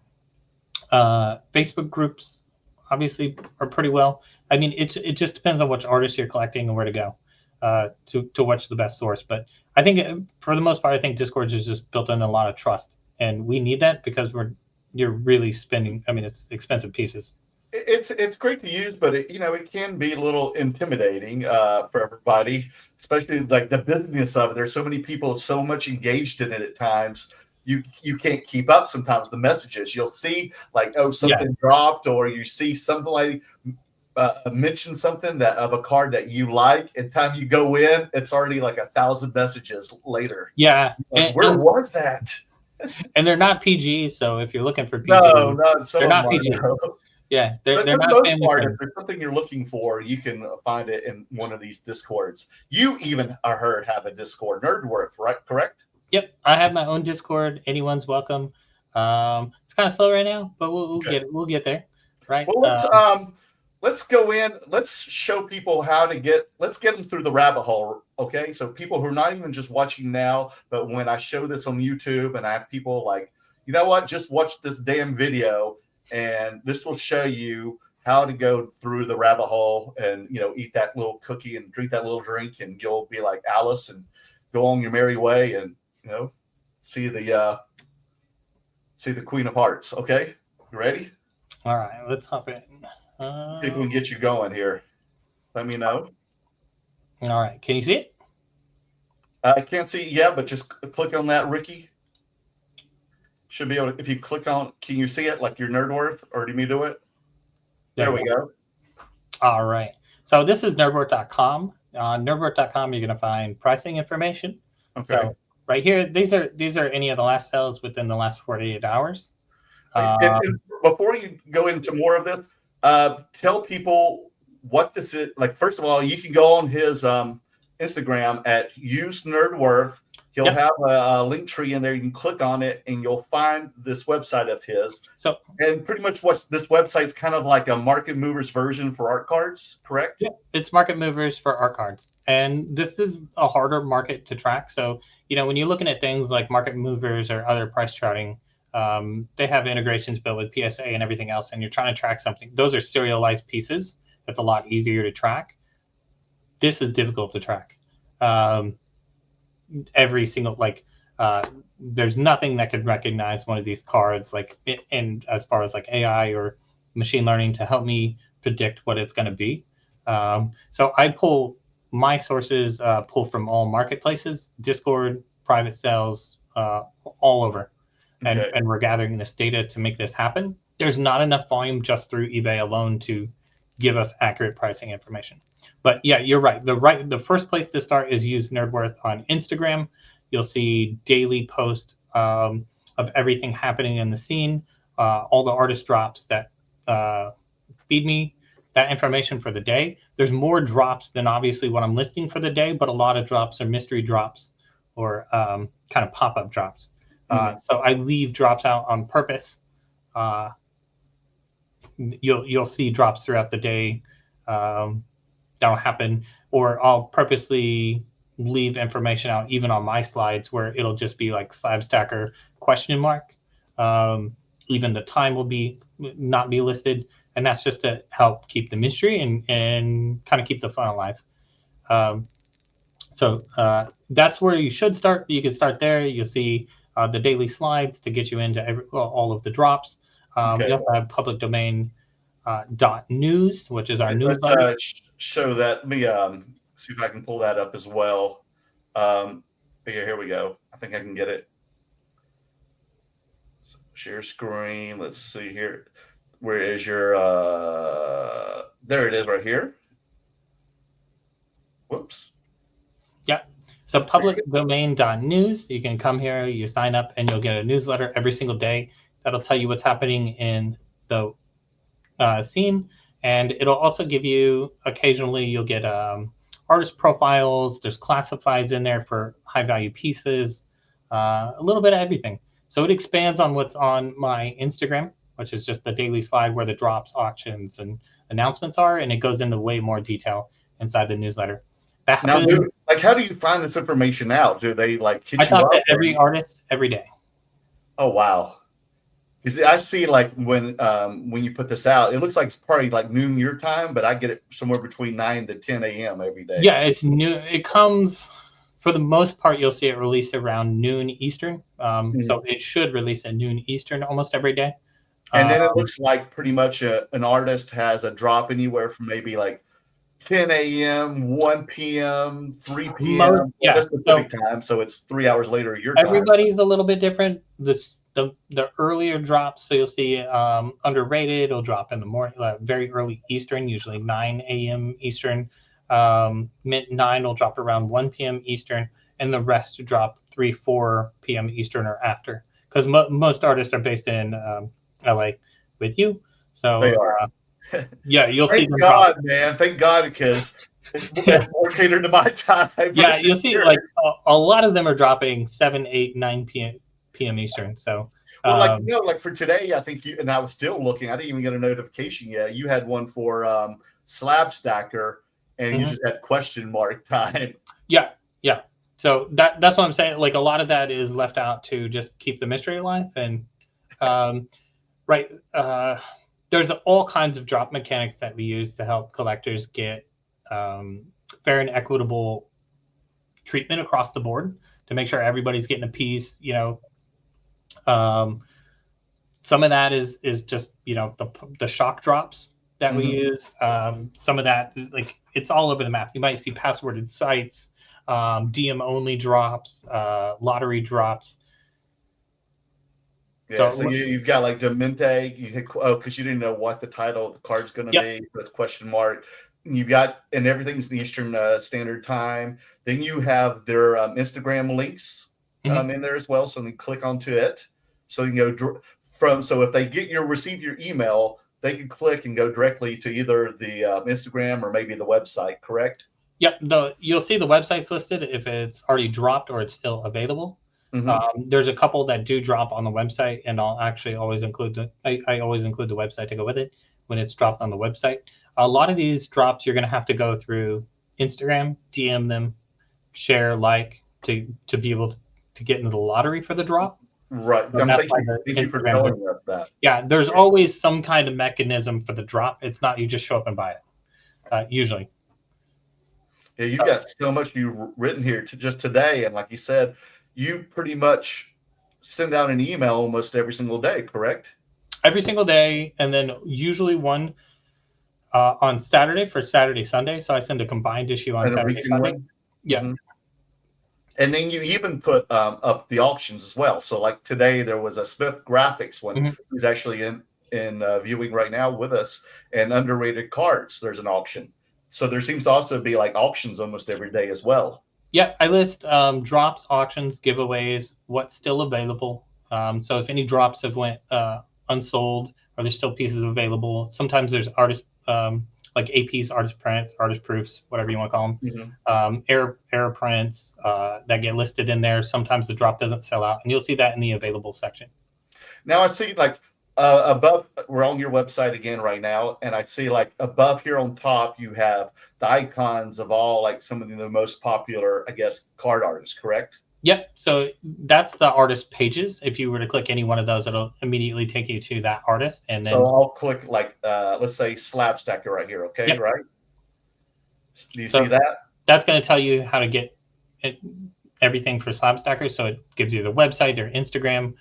Facebook groups obviously are pretty well. I mean, it just depends on which artist you're collecting and where to go to watch the best source. But I think for the most part, I think Discord is just built in a lot of trust, and we need that because you're really spending. I mean, it's expensive pieces. It's great to use, but it can be a little intimidating for everybody, especially like the business of it. There's so many people so much engaged in it at times. You can't keep up sometimes the messages. You'll see like, oh, something dropped, or you see somebody mention something that of a card that you like, and time you go in, it's already like 1,000 messages later. Yeah. Like, where was that? And they're not PG, so if you're looking for PG, they're not PG. Yeah, But they're for the not most family part, if friendly. there's something you're looking for, you can find it in one of these Discords. You even, I heard, have a Discord, Nerdworth, right? Correct? Yep, I have my own Discord. Anyone's welcome. It's kind of slow right now, but Okay. we'll get there, right? Well, let's go in. Let's show people how to let's get them through the rabbit hole. Okay. So people who are not even just watching now, but when I show this on YouTube and I have people like, you know what, just watch this damn video and this will show you how to go through the rabbit hole and, eat that little cookie and drink that little drink and you'll be like Alice and go on your merry way and, see the Queen of Hearts. Okay. You ready? All right, let's hop in. See if we can get you going here. Let me know. All right, can you see it? I can't see it yet, but just click on that, Ricky. Should be able to, if you click on, can you see it like your Nerdworth, or do you do it? There we go. All right. So this is nerdworth.com. On nerdworth.com, you're going to find pricing information. Okay. So right here, these are any of the last sales within the last 48 hours. And before you go into more of this, tell people what this is. Like, first of all, you can go on his Instagram at Used Nerdworth. He'll have a link tree in there. You can click on it, and you'll find this website of his. So, and pretty much this website's kind of like a Market Movers version for art cards, correct? Yeah, it's Market Movers for art cards, and this is a harder market to track. So, when you're looking at things like Market Movers or other price charting, they have integrations built with PSA and everything else, and you're trying to track something. Those are serialized pieces. That's a lot easier to track. This is difficult to track. Every single there's nothing that could recognize one of these cards and as far as like AI or machine learning to help me predict what it's going to be. So I pull my sources, pull from all marketplaces, Discord, private sales, all over. And we're gathering this data to make this happen. There's not enough volume just through eBay alone to give us accurate pricing information. But yeah, you're right. The first place to start is use Nerdworth on Instagram. You'll see daily posts of everything happening in the scene, all the artist drops that feed me that information for the day. There's more drops than obviously what I'm listing for the day, but a lot of drops are mystery drops or kind of pop-up drops. So I leave drops out on purpose. You'll see drops throughout the day that'll happen, or I'll purposely leave information out even on my slides where it'll just be like slab stacker ? Even the time will not be listed, and that's just to help keep the mystery and kind of keep the fun alive. So that's where you should start. You can start there. You'll see the daily slides to get you into all of the drops. We also have public domain .news, which is our newsletter. Let's show that. Let me see if I can pull that up as well. Here we go. I think I can get it. Share screen. Let's see here. Where is your? There it is, right here. Whoops. Yeah. So public domain .news. You can come here. You sign up, and you'll get a newsletter every single day that'll tell you what's happening in the scene, and it'll also give you occasionally you'll get artist profiles. There's classifieds in there for high value pieces, a little bit of everything. So it expands on what's on my Instagram, which is just the daily slide where the drops, auctions, and announcements are, and it goes into way more detail inside the newsletter. Now, how do you find this information out? Do they hit you up? I talk to every artist every day. Oh wow! I see when you put this out, it looks like it's probably noon your time, but I get it somewhere between 9 to 10 a.m. every day. Yeah, it's new. It comes, for the most part, you'll see it release around noon Eastern. So it should release at noon Eastern almost every day. And then it looks like pretty much an artist has a drop anywhere from maybe 10 a.m., 1 p.m., 3 p.m. That's Pacific time, so it's 3 hours later your time. Everybody's a little bit different. The earlier drops, so you'll see underrated will drop in the morning, very early Eastern, usually 9 a.m. Eastern. Mint 9 will drop around 1 p.m. Eastern, and the rest drop 3, 4 p.m. Eastern or after. Because most artists are based in LA with you. So They are. Yeah, you'll see Thank them God, man. Thank God, because it's more catered to my time. Yeah, you'll see like a lot of them are dropping 7, 8, 9 p.m. Eastern. So well, like like for today, I think you and I was still looking. I didn't even get a notification yet. You had one for Slab Stacker, and you just had question mark time. Yeah. So that's what I'm saying. Like a lot of that is left out to just keep the mystery alive. And right, there's all kinds of drop mechanics that we use to help collectors get fair and equitable treatment across the board to make sure everybody's getting a piece. Some of that is just the shock drops that we use. Some of that, like, it's all over the map. You might see passworded sites, DM only drops, lottery drops. Yeah, so you've got like Demente, you hit because you didn't know what the title of the card's going to be. So it's question mark. You've got, and everything's in Eastern Standard Time. Then you have their Instagram links in there as well. So you click onto it. So you can go so if they receive your email, they can click and go directly to either the Instagram or maybe the website, correct? Yep. You'll see the websites listed if it's already dropped or it's still available. There's a couple that do drop on the website, and I'll actually always include I always include the website to go with it when it's dropped on the website. A lot of these drops you're going to have to go through Instagram, DM them, share, to be able to get into the lottery for the drop. Right. So thank you for telling us that. Yeah, there's always some kind of mechanism for the drop. It's not you just show up and buy it, usually. Yeah, you've got so much you've written here just today, and like you said, you pretty much send out an email almost every single day, correct? Every single day, and then usually one on Saturday for Saturday, Sunday. So I send a combined issue on Saturday, Sunday. Yeah. And then you even put up the auctions as well. So like today, there was a Smith Graphics one who's actually in viewing right now with us, and underrated cards. There's an auction. So there seems to also be like auctions almost every day as well. Yeah, I list drops, auctions, giveaways, what's still available. So if any drops have went unsold or there's still pieces available, sometimes there's artist like APs, artist prints, artist proofs, whatever you want to call them, error prints that get listed in there. Sometimes the drop doesn't sell out, and you'll see that in the available section. Now I see like above, we're on your website again right now, and I see like above here on top you have the icons of all like some of the most popular, I guess, card artists, correct? Yep. So that's the artist pages. If you were to click any one of those, it'll immediately take you to that artist. And then so I'll click like let's say Slab Stacker right here. Okay, yep. Right? Do you see that? That's going to tell you how to get everything for Slab Stacker. So it gives you the website, their Instagram.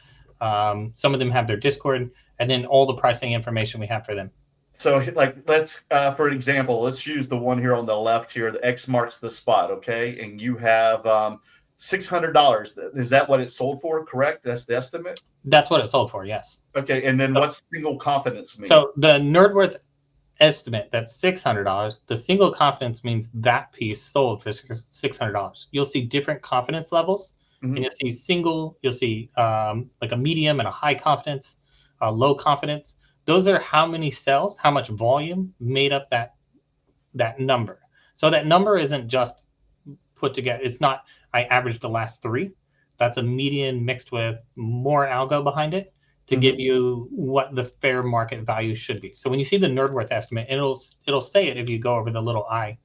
Some of them have their Discord, and then all the pricing information we have for them. So like let's for example, let's use the one here on the left here. The X marks the spot. Okay, and you have $600. Is that what it sold for? Correct? That's the estimate? That's what it sold for, yes. Okay, and then what's single confidence mean? So the Nerdworth estimate, that's $600. The single confidence means that piece sold for $600. You'll see different confidence levels, and you'll see single, you'll see like a medium and a high confidence, a low confidence. Those are how many cells, how much volume made up that number. So that number isn't just put together. It's not, I averaged the last 3. That's a median mixed with more algo behind it to give you what the fair market value should be. So when you see the Nerdworth estimate, it'll say it if you go over the little I.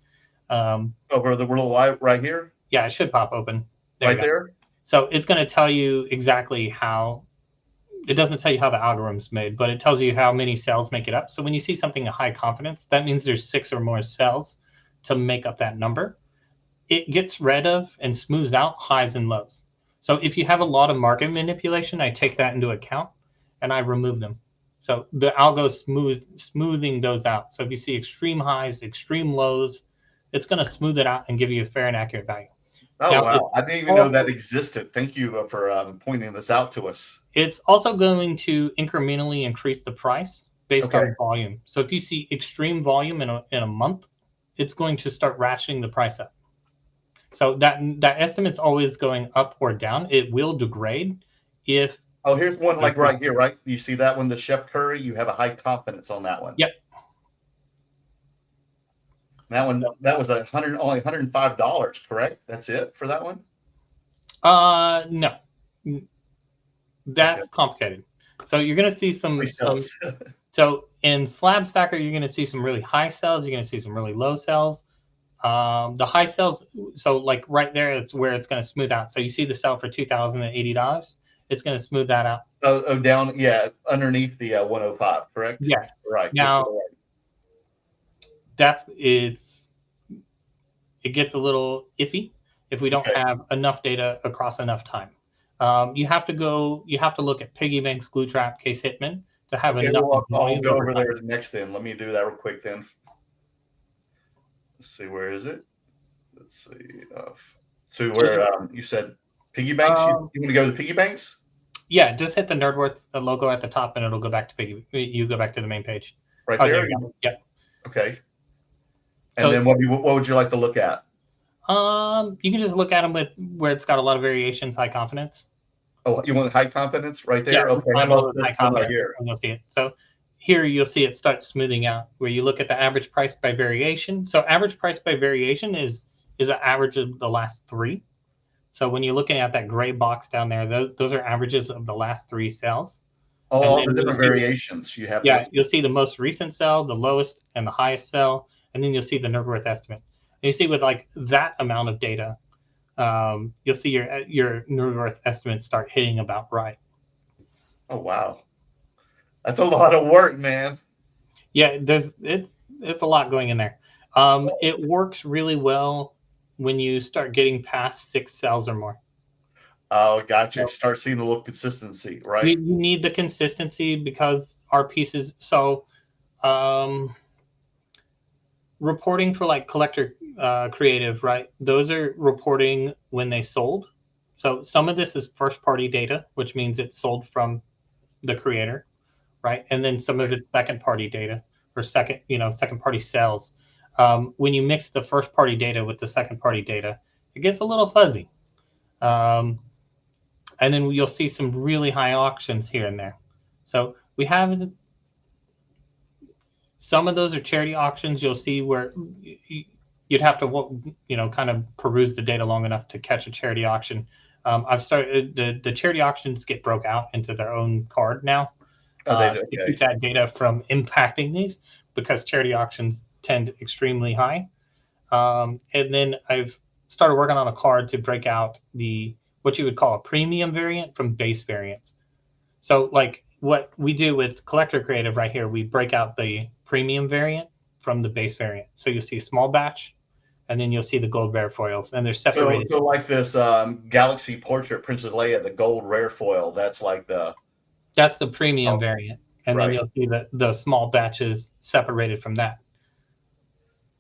Over the little I right here? Yeah, it should pop open. Right there? So it's going to tell you exactly how, it doesn't tell you how the algorithm's made, but it tells you how many cells make it up. So when you see something of high confidence, that means there's 6 or more cells to make up that number. It gets rid of and smooths out highs and lows. So if you have a lot of market manipulation, I take that into account and I remove them. So the algo is smoothing those out. So if you see extreme highs, extreme lows, it's going to smooth it out and give you a fair and accurate value. Oh, now, wow. I didn't even know that existed. Thank you for pointing this out to us. It's also going to incrementally increase the price based on volume. So if you see extreme volume in a month, it's going to start ratcheting the price up. So that estimate's always going up or down. It will degrade if Oh, here's one like right here, right? You see that one, the Chef Curry? You have a high confidence on that one. Yep. That one, that was only $105, correct? That's it for that one? No. That's complicated. So you're going to see some so in Slab Stacker, you're going to see some really high sells. You're going to see some really low sells. The high sells, so like right there, it's where it's going to smooth out. So you see the sell for $2,080. It's going to smooth that out. Oh, down, yeah, underneath the 105, correct? Yeah. Right. Now, it gets a little iffy if we don't have enough data across enough time. You have to look at piggy banks, glue trap, case hitman to have enough. Well, I'll go over there next then. Let me do that real quick then. Let's see, where is it? Let's see. So where you said piggy banks? You want to go to the piggy banks? Yeah, just hit the Nerdworth logo at the top, and it'll go back to piggy. You go back to the main page. Right there. Yep. Okay. And then what would you like to look at? You can just look at them where it's got a lot of variations, high confidence. Oh, you want high confidence right there? Yeah, okay. How about this one right here? You'll see it. So here you'll see it start smoothing out, where you look at the average price by variation. So average price by variation is an average of the last three. So when you're looking at that gray box down there, those are averages of the last three sales. Oh, all the different variations you have. Yeah, you'll see the most recent sell, the lowest and the highest sell, and then you'll see the Nerdworth estimate. And you see with like that amount of data, you'll see your Nerdworth estimates start hitting about right. Oh wow, that's a lot of work, man. Yeah, it's a lot going in there. It works really well when you start getting past 6 cells or more. Oh, gotcha. Start seeing a little consistency, right? You need the consistency because our pieces. So, reporting for like collector creative, right? Those are reporting when they sold. So some of this is first party data, which means it's sold from the creator, right? And then some of it's second party data or second party sales. When you mix the first party data with the second party data, it gets a little fuzzy. And then you'll see some really high auctions here and there. So we have some of those are charity auctions. You'll see where you'd have to, kind of peruse the data long enough to catch a charity auction. I've started the charity auctions get broke out into their own card now. To keep that data from impacting these, because charity auctions tend extremely high. And then I've started working on a card to break out what you would call a premium variant from base variants. So like what we do with Collector Creative right here, we break out the premium variant from the base variant. So you'll see small batch, and then you'll see the gold rare foils, and they're separated. So like this Galaxy Portrait Princess Leia, the gold rare foil, that's the premium variant. And then you'll see the small batches separated from that.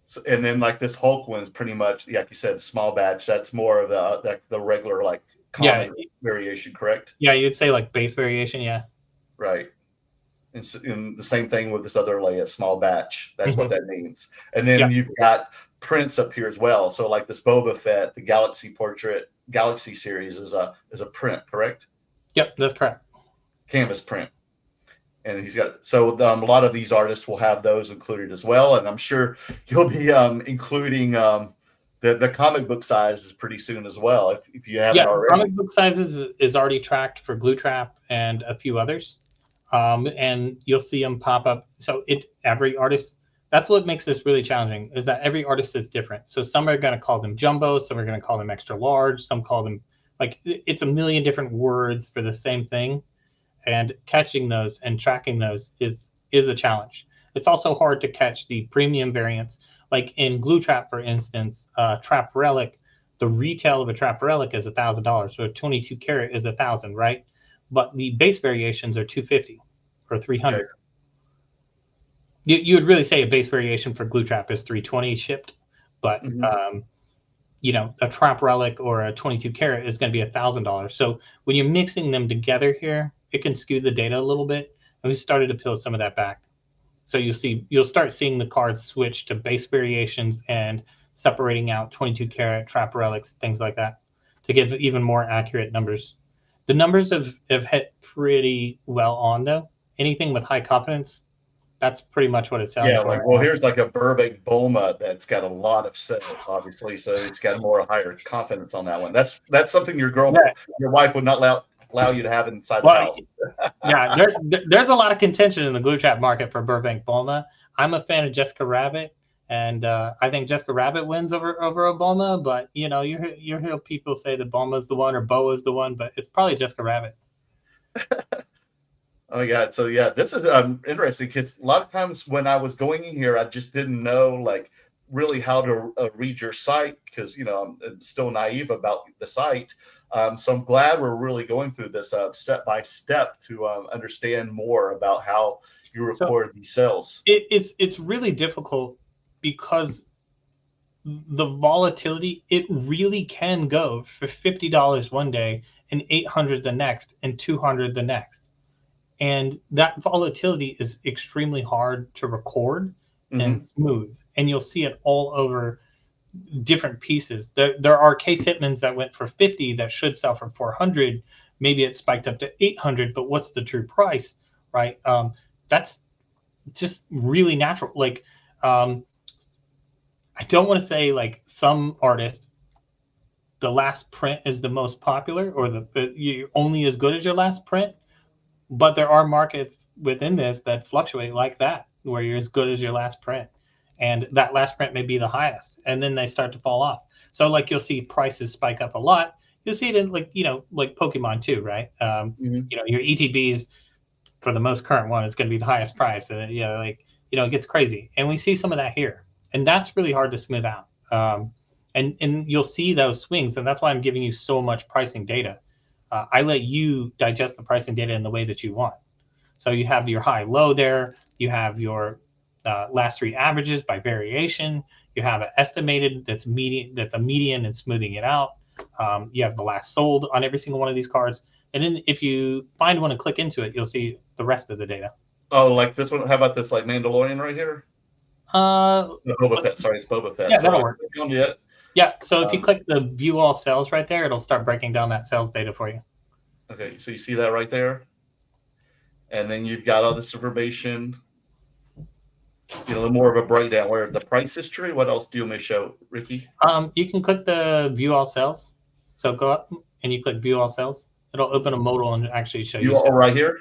So, and then like this Hulk one is pretty much, like you said, small batch. That's more of the regular like common variation, correct? Yeah, you'd say like base variation, yeah. Right. And the same thing with this other Leia, small batch. That's what that means. And then you've got prints up here as well. So like this Boba Fett, the Galaxy Portrait Galaxy series is a print, correct? Yep, that's correct. Canvas print. And he's got a lot of these artists will have those included as well. And I'm sure you'll be including the comic book sizes pretty soon as well, if you haven't already. Comic book sizes is already tracked for Glue Trap and a few others. And you'll see them pop up. So every artist, that's what makes this really challenging, is that every artist is different. So some are going to call them jumbo, some are going to call them extra large, some call them like it's a million different words for the same thing. And catching those and tracking those is a challenge. It's also hard to catch the premium variants. Like in Glue Trap, for instance, Trap Relic, the retail of a Trap Relic is $1,000. So a 22 karat is $1,000, right? But the base variations are $250 or $300. Okay. You would really say a base variation for Glue Trap is $320 shipped, but a Trap Relic or a 22 karat is going to be $1,000. So when you're mixing them together here, it can skew the data a little bit, and we started to peel some of that back. So you'll start seeing the cards switch to base variations and separating out 22 karat Trap Relics, things like that, to give even more accurate numbers. The numbers have hit pretty well on though. Anything with high confidence, that's pretty much what it's selling Yeah, for. like, well, here's like a Burbank Bulma that's got a lot of sales, obviously, so it's got more higher confidence on that one. That's something your wife would not allow you to have inside the house. Yeah, there's a lot of contention in the glue trap market for Burbank Bulma. I'm a fan of Jessica Rabbit, and I think Jessica Rabbit wins over a Bulma. But you know, you hear people say that Bulma's the one or Boa's the one, but it's probably Jessica Rabbit. Oh yeah, so yeah, this is interesting because a lot of times when I was going in here, I just didn't know like really how to read your site because you know I'm still naive about the site. So I'm glad we're really going through this step by step to understand more about how you record these sales. It's really difficult because the volatility, it really can go for $50 one day and $800 the next and $200 the next. And that volatility is extremely hard to record and smooth. And you'll see it all over different pieces. There are case hitmans that went for 50 that should sell for 400. Maybe it spiked up to 800, but what's the true price, right? That's just really natural. Like, I don't want to say like some artist, the last print is the most popular or you're only as good as your last print. But there are markets within this that fluctuate like that, where you're as good as your last print. And that last print may be the highest. And then they start to fall off. So like you'll see prices spike up a lot. You'll see it in like, you know, like Pokemon too, right? You know, your ETBs for the most current one is going to be the highest price. And, you know, like, you know, it gets crazy. And we see some of that here. And that's really hard to smooth out. And you'll see those swings. And that's why I'm giving you so much pricing data. I let you digest the pricing data in the way that you want. So you have your high low there. You have your last three averages by variation. You have an estimated that's a median and smoothing it out. You have the last sold on every single one of these cards. And then if you find one and click into it, you'll see the rest of the data. Oh, like this one? How about this like Mandalorian right here? Boba Fett. Sorry, it's Boba Fett. Yeah, that'll work. Yeah, so if you click the view all sales right there, it'll start breaking down that sales data for you. Okay, so you see that right there? And then you've got all this information, you know, more of a breakdown where the price history. What else do you want me to show, Ricky? You can click the view all sales. So go up and you click view all sales. It'll open a modal and actually show you. All right here?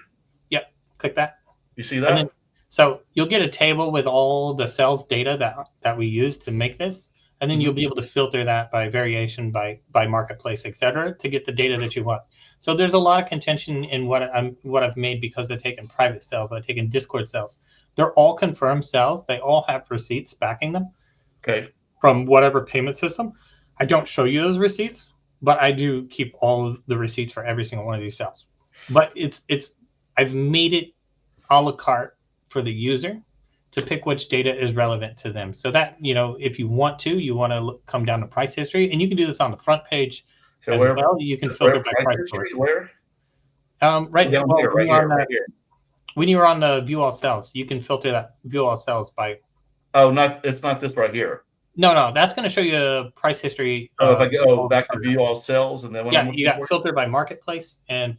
Yep, click that. You see that? Then, so you'll get a table with all the sales data that we use to make this. And then you'll be able to filter that by variation, by marketplace, et cetera, to get the data that you want. So there's a lot of contention in what I've made because I've taken private sales, I've taken Discord sales. They're all confirmed sales. They all have receipts backing them. Okay. From whatever payment system. I don't show you those receipts, but I do keep all of the receipts for every single one of these sales. But I've made it a la carte for the user to pick which data is relevant to them. So that, you know, if you want to come down to price history, and you can do this on the front page as well. You can filter by price history. Where? Right down here, right here. When you were on the view all sales, you can filter that view all sales by. Oh, it's not this right here. No, that's going to show you price history. Oh, if I go back to view all sales, and then you got filter by marketplace, and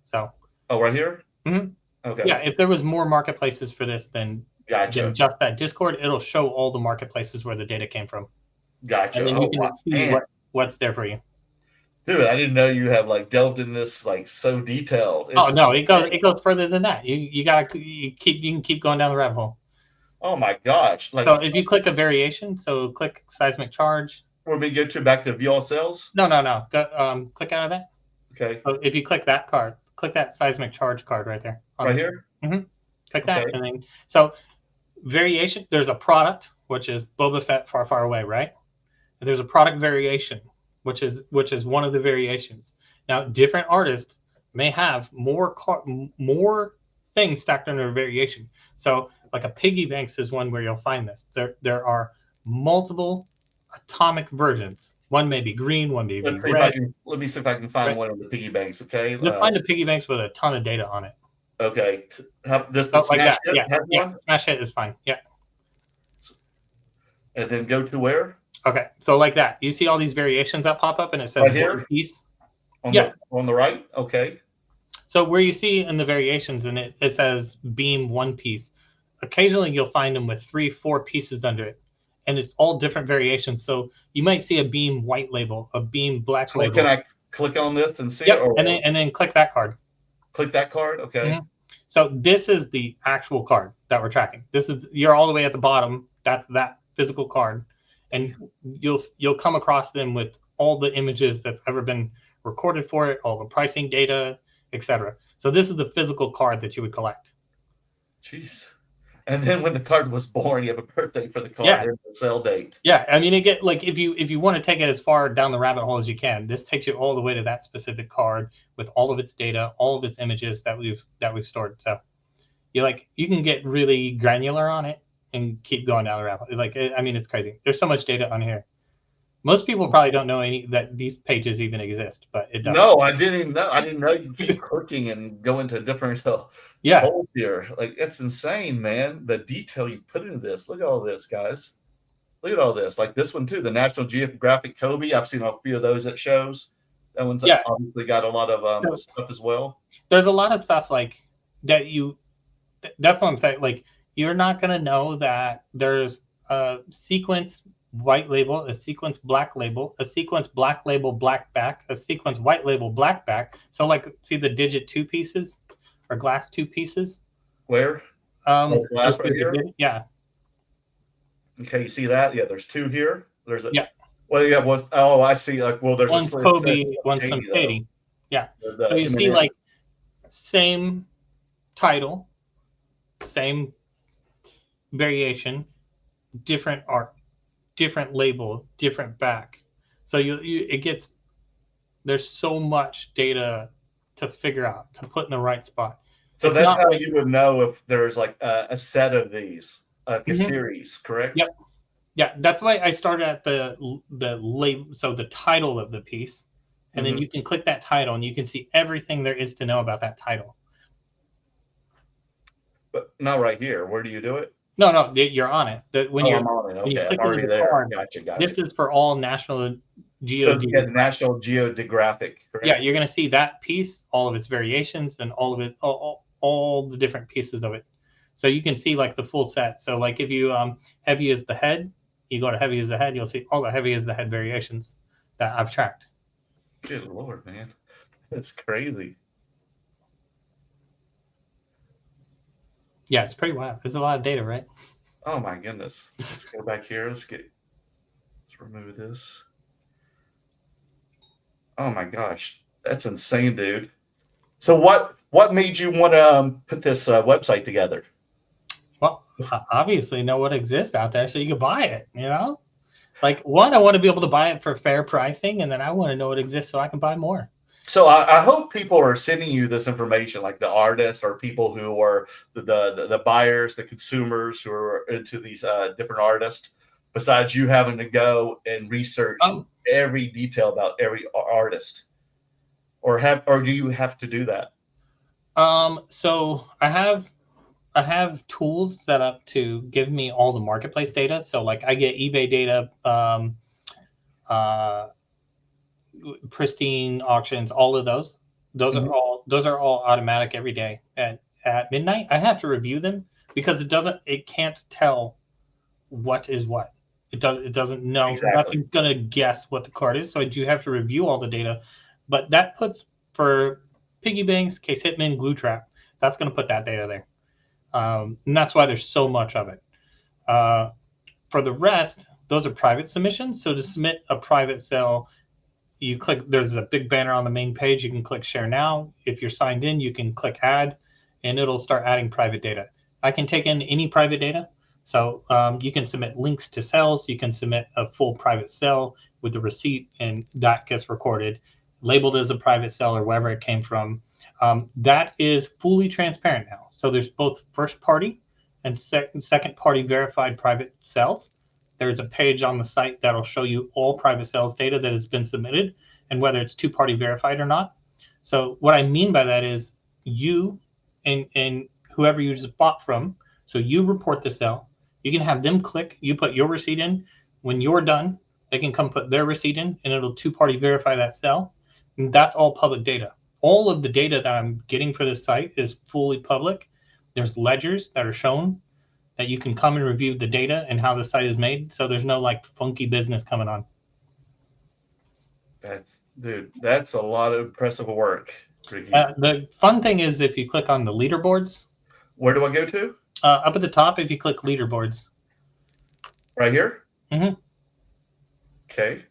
so. Oh, right here. Mm-hmm. Okay. Yeah, if there was more marketplaces for this than just that Discord, it'll show all the marketplaces where the data came from. Gotcha. And then you can see what's there for you. Dude, I didn't know you have like delved in this like so detailed. It goes further than that. You can keep going down the rabbit hole. Oh my gosh! Like, so if you click a variation, so click seismic charge. Or me go to back to view all sales? No. Go, click out of that. Okay. So if you click that card, click that seismic charge card right there. Right here. Mm-hmm. Click that, and then so variation. There's a product which is Boba Fett Far Far Away, right? And there's a product variation, which is one of the variations. Now, different artists may have more things stacked under a variation. So, like a piggy banks is one where you'll find this. There are multiple atomic versions. One may be green, one may be red. Let me see if I can find one of the piggy banks. Okay. Just find a piggy banks with a ton of data on it. Okay. This like that. Yeah. Smash hit is fine. Yeah. And then go to where? Okay. So like that. You see all these variations that pop up and it says right here? piece. On Yeah. on the right? Okay. So where you see in the variations, and it says beam one piece. Occasionally you'll find them with 3, 4 pieces under it, and it's all different variations. So you might see a beam white label, a beam black So label. can I click on this and see Yep, it? Or and then click that card. click that card? Okay. Mhm. So this is the actual card that we're tracking. This is, you're all the way at the bottom. That's that physical card, and you'll come across them with all the images that's ever been recorded for it, all the pricing data, etc. So this is the physical card that you would collect. Jeez. And then when the card was born, you have a birthday for the card Yeah. and the sell date. Yeah, I mean, it get like if you want to take it as far down the rabbit hole as you can, this takes you all the way to that specific card with all of its data, all of its images that we've stored. So you can get really granular on it and keep going down the rabbit hole. Like, I mean, it's crazy. There's so much data on here. Most people probably don't know that these pages even exist, but it does. No, I didn't even know. I didn't know you keep clicking and go into different Yeah. holes here. Like, it's insane, man. The detail you put into this. Look at all this, guys. Look at all this. Like this one too, the National Geographic Kobe. I've seen a few of those at shows. That one's obviously got a lot of stuff as well. There's a lot of stuff like that. That's what I'm saying. Like, you're not gonna know that there's a sequence white label, a sequence black label, a sequence black label black back, a sequence white label black back. So like, see the digit 2 pieces or glass 2 pieces? Where? Glass right here? Yeah. Okay, you see that? Yeah, there's 2 here. There's a Well, yeah. Well, oh, I see. Like, well, there's one's Kobe, one's from Katie. Yeah. So you see, like, same title, same variation, different art, different label, different back. So there's so much data to figure out, to put in the right spot. So that's how you would know if there's like a set of these, like a series, correct? Yep. Yeah, that's why I started at the label, so the title of the piece, and then you can click that title and you can see everything there is to know about that title. But not right here. Where do you do it? No, you're on it. I'm on it. Okay, I'm already there. Gotcha. This is for all National Geographic. So National Geographic, correct? Yeah, you're going to see that piece, all of its variations, and all of it, all the different pieces of it. So you can see like the full set. So like if you heavy is the head, you go to heavy as the head, you'll see all the heavy as the head variations that I've tracked. Good Lord, man. That's crazy. Yeah, it's pretty wild. There's a lot of data, right? Oh my goodness. Let's go back here. Let's remove this. Oh my gosh. That's insane, dude. So what made you want to put this website together? Well, obviously know what exists out there so you can buy it, you know? Like, one, I want to be able to buy it for fair pricing, and then I want to know what exists so I can buy more. So I hope people are sending you this information, like the artists or people who are the buyers, the consumers who are into these different artists, besides you having to go and research every detail about every artist, or do you have to do that? So I have tools set up to give me all the marketplace data. So like I get eBay data, pristine auctions, all of those. Those are all automatic every day at midnight. I have to review them because it can't tell what is what. It doesn't know. Exactly. Nothing's gonna guess what the card is. So I do have to review all the data. But that puts for piggy banks, Case Hitman, Glue Trap, that's gonna put that data there. And that's why there's so much of it. For the rest, those are private submissions. So to submit a private sale, you click, there's a big banner on the main page. You can click share now. If you're signed in, you can click add, and it'll start adding private data. I can take in any private data. So you can submit links to sales. You can submit a full private sale with the receipt, and that gets recorded, labeled as a private sale or wherever it came from. That is fully transparent now. So there's both first party and second party verified private sales. There's a page on the site that'll show you all private sales data that has been submitted and whether it's 2-party verified or not. So what I mean by that is you and whoever you just bought from, so you report the sale, you can have them click, you put your receipt in. When you're done, they can come put their receipt in and it'll 2-party verify that sale. That's all public data. All of the data that I'm getting for this site is fully public. There's ledgers that are shown that you can come and review the data and how the site is made. So there's no like funky business coming on. That's a lot of impressive work, Ricky. The fun thing is if you click on the leaderboards. Where do I go to? Up at the top, if you click leaderboards. Right here? Mm-hmm. Okay.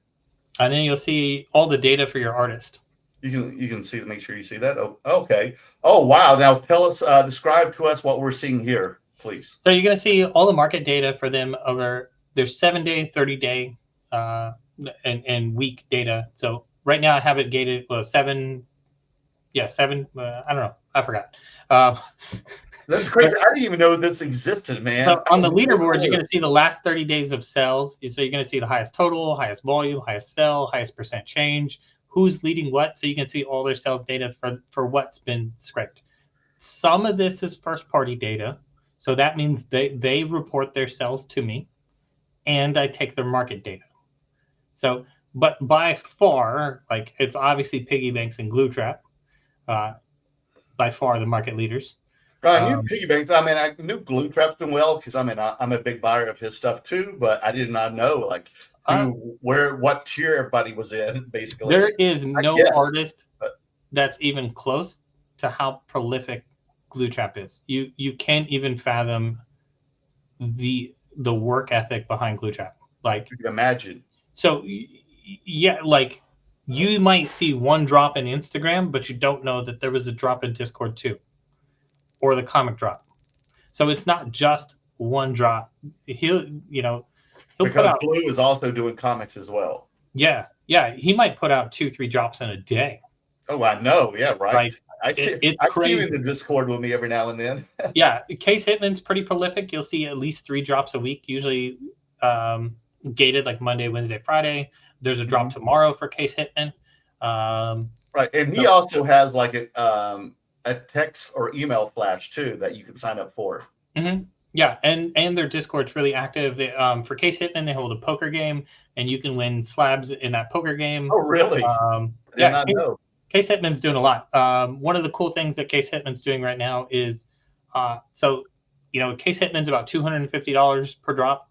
And then you'll see all the data for your artist. You can see, make sure you see that. Oh, okay. Oh, wow. Now tell us, describe to us what we're seeing here, please. So you're going to see all the market data for them over their 7-day, 30-day, and week data. So right now I have it gated 7. Yeah, 7. I don't know. I forgot. That's crazy. I didn't even know this existed, man. So on the leaderboard, you're going to see the last 30 days of sales. So you're going to see the highest total, highest volume, highest sell, highest percent change, who's leading what. So you can see all their sales data for what's been scraped. Some of this is first-party data. So that means they report their sales to me, and I take their market data. So, but by far, like it's obviously piggy banks and glue trap, by far the market leaders. I knew piggy banks. I mean, I knew glue traps doing well because I'm a big buyer of his stuff too. But I did not know like what tier everybody was in. Basically, there is no artist that's even close to how prolific glue trap is. You can't even fathom the work ethic behind glue trap. Like you can imagine. So yeah, like you might see one drop in Instagram, but you don't know that there was a drop in Discord too, or the comic drop. So it's not just one drop. He'll because put out, Blue is also doing comics as well. Yeah. He might put out 2-3 drops in a day. Oh, I know. Yeah, right. Like, I see you in the Discord with me every now and then. Yeah, Case Hitman's pretty prolific. You'll see at least 3 drops a week, usually gated like Monday, Wednesday, Friday. There's a drop tomorrow for Case Hitman. Right, and he also has like a text or email flash too that you can sign up for. Mm-hmm. Yeah, and their Discord's really active. For Case Hitman, they hold a poker game, and you can win slabs in that poker game. Oh, really? I did not know. Case Hitman's doing a lot. One of the cool things that Case Hitman's doing right now is, Case Hitman's about $250 per drop.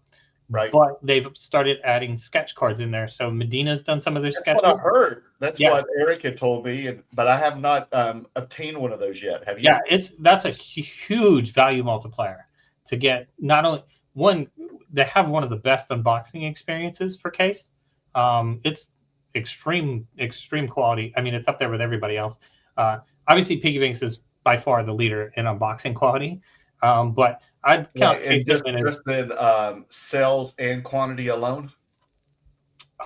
Right. But they've started adding sketch cards in there. So Medina's done some of their sketches. That's what I heard. That's what Eric had told me, but I have not obtained one of those yet. Have you? Yeah, that's a huge value multiplier to get. Not only one, they have one of the best unboxing experiences for Case. It's extreme quality. I mean, it's up there with everybody else. Obviously, Piggy Banks is by far the leader in unboxing quality. But I'd count Case Hitman just in sales and quantity alone.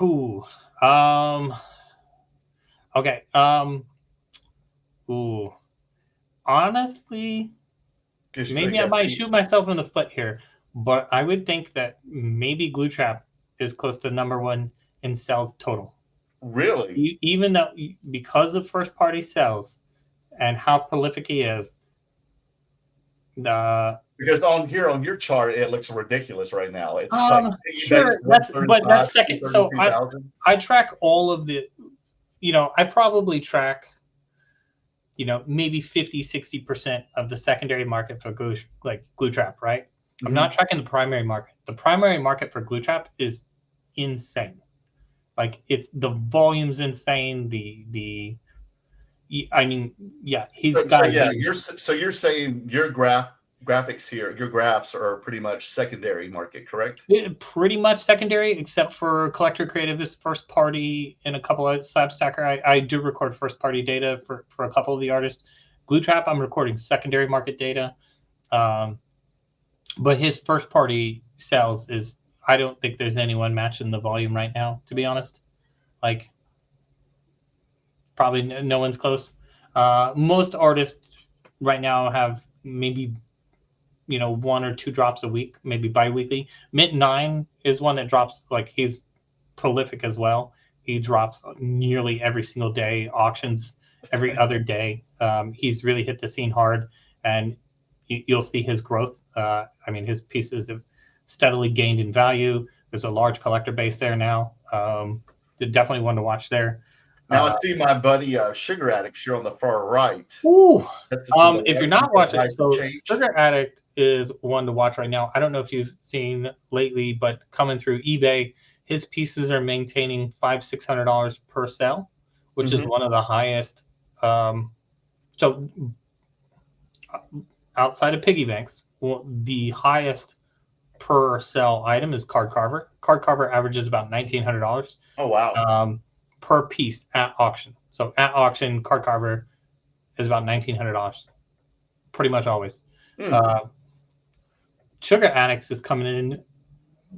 Ooh. Okay. Ooh. Honestly, maybe I might shoot myself in the foot here, but I would think that maybe Glue Trap is close to #1 in sales total. Really? Even though because of first party sales and how prolific he is. Because on your chart it looks ridiculous right now. It's sure, that's second. So I track all of the, I probably track, maybe 50-60% of the secondary market for glue trap, right? Mm-hmm. I'm not tracking the primary market. The primary market for glue trap is insane. Like the volume's insane. You're saying your graphics here, your graphs are pretty much secondary market, correct? Pretty much secondary, except for Collector Creative is first party and a couple of Slab Stacker. I do record first party data for a couple of the artists. Glue Trap, I'm recording secondary market data. But his first party sales is, I don't think there's anyone matching the volume right now, to be honest. Like, probably no one's close. Most artists right now have maybe 1 or 2 drops a week, maybe bi-weekly. Mint 9 is one that drops, like, he's prolific as well. He drops nearly every single day, auctions every other day. He's really hit the scene hard, and you'll see his growth. His pieces have steadily gained in value. There's a large collector base there now. Definitely one to watch there. Now I see my buddy Sugar Addicts here on the far right. Ooh. That's to see the If you're not watching, so Sugar Addict is one to watch right now. I don't know if you've seen lately, but coming through eBay, his pieces are maintaining $500-$600 per sale, which is one of the highest. So outside of piggy banks, the highest per sell item is Card Carver. Card Carver averages about $1,900. Oh wow! Per piece at auction. So at auction, Card Carver is about $1,900, pretty much always. Sugar Addicts is coming in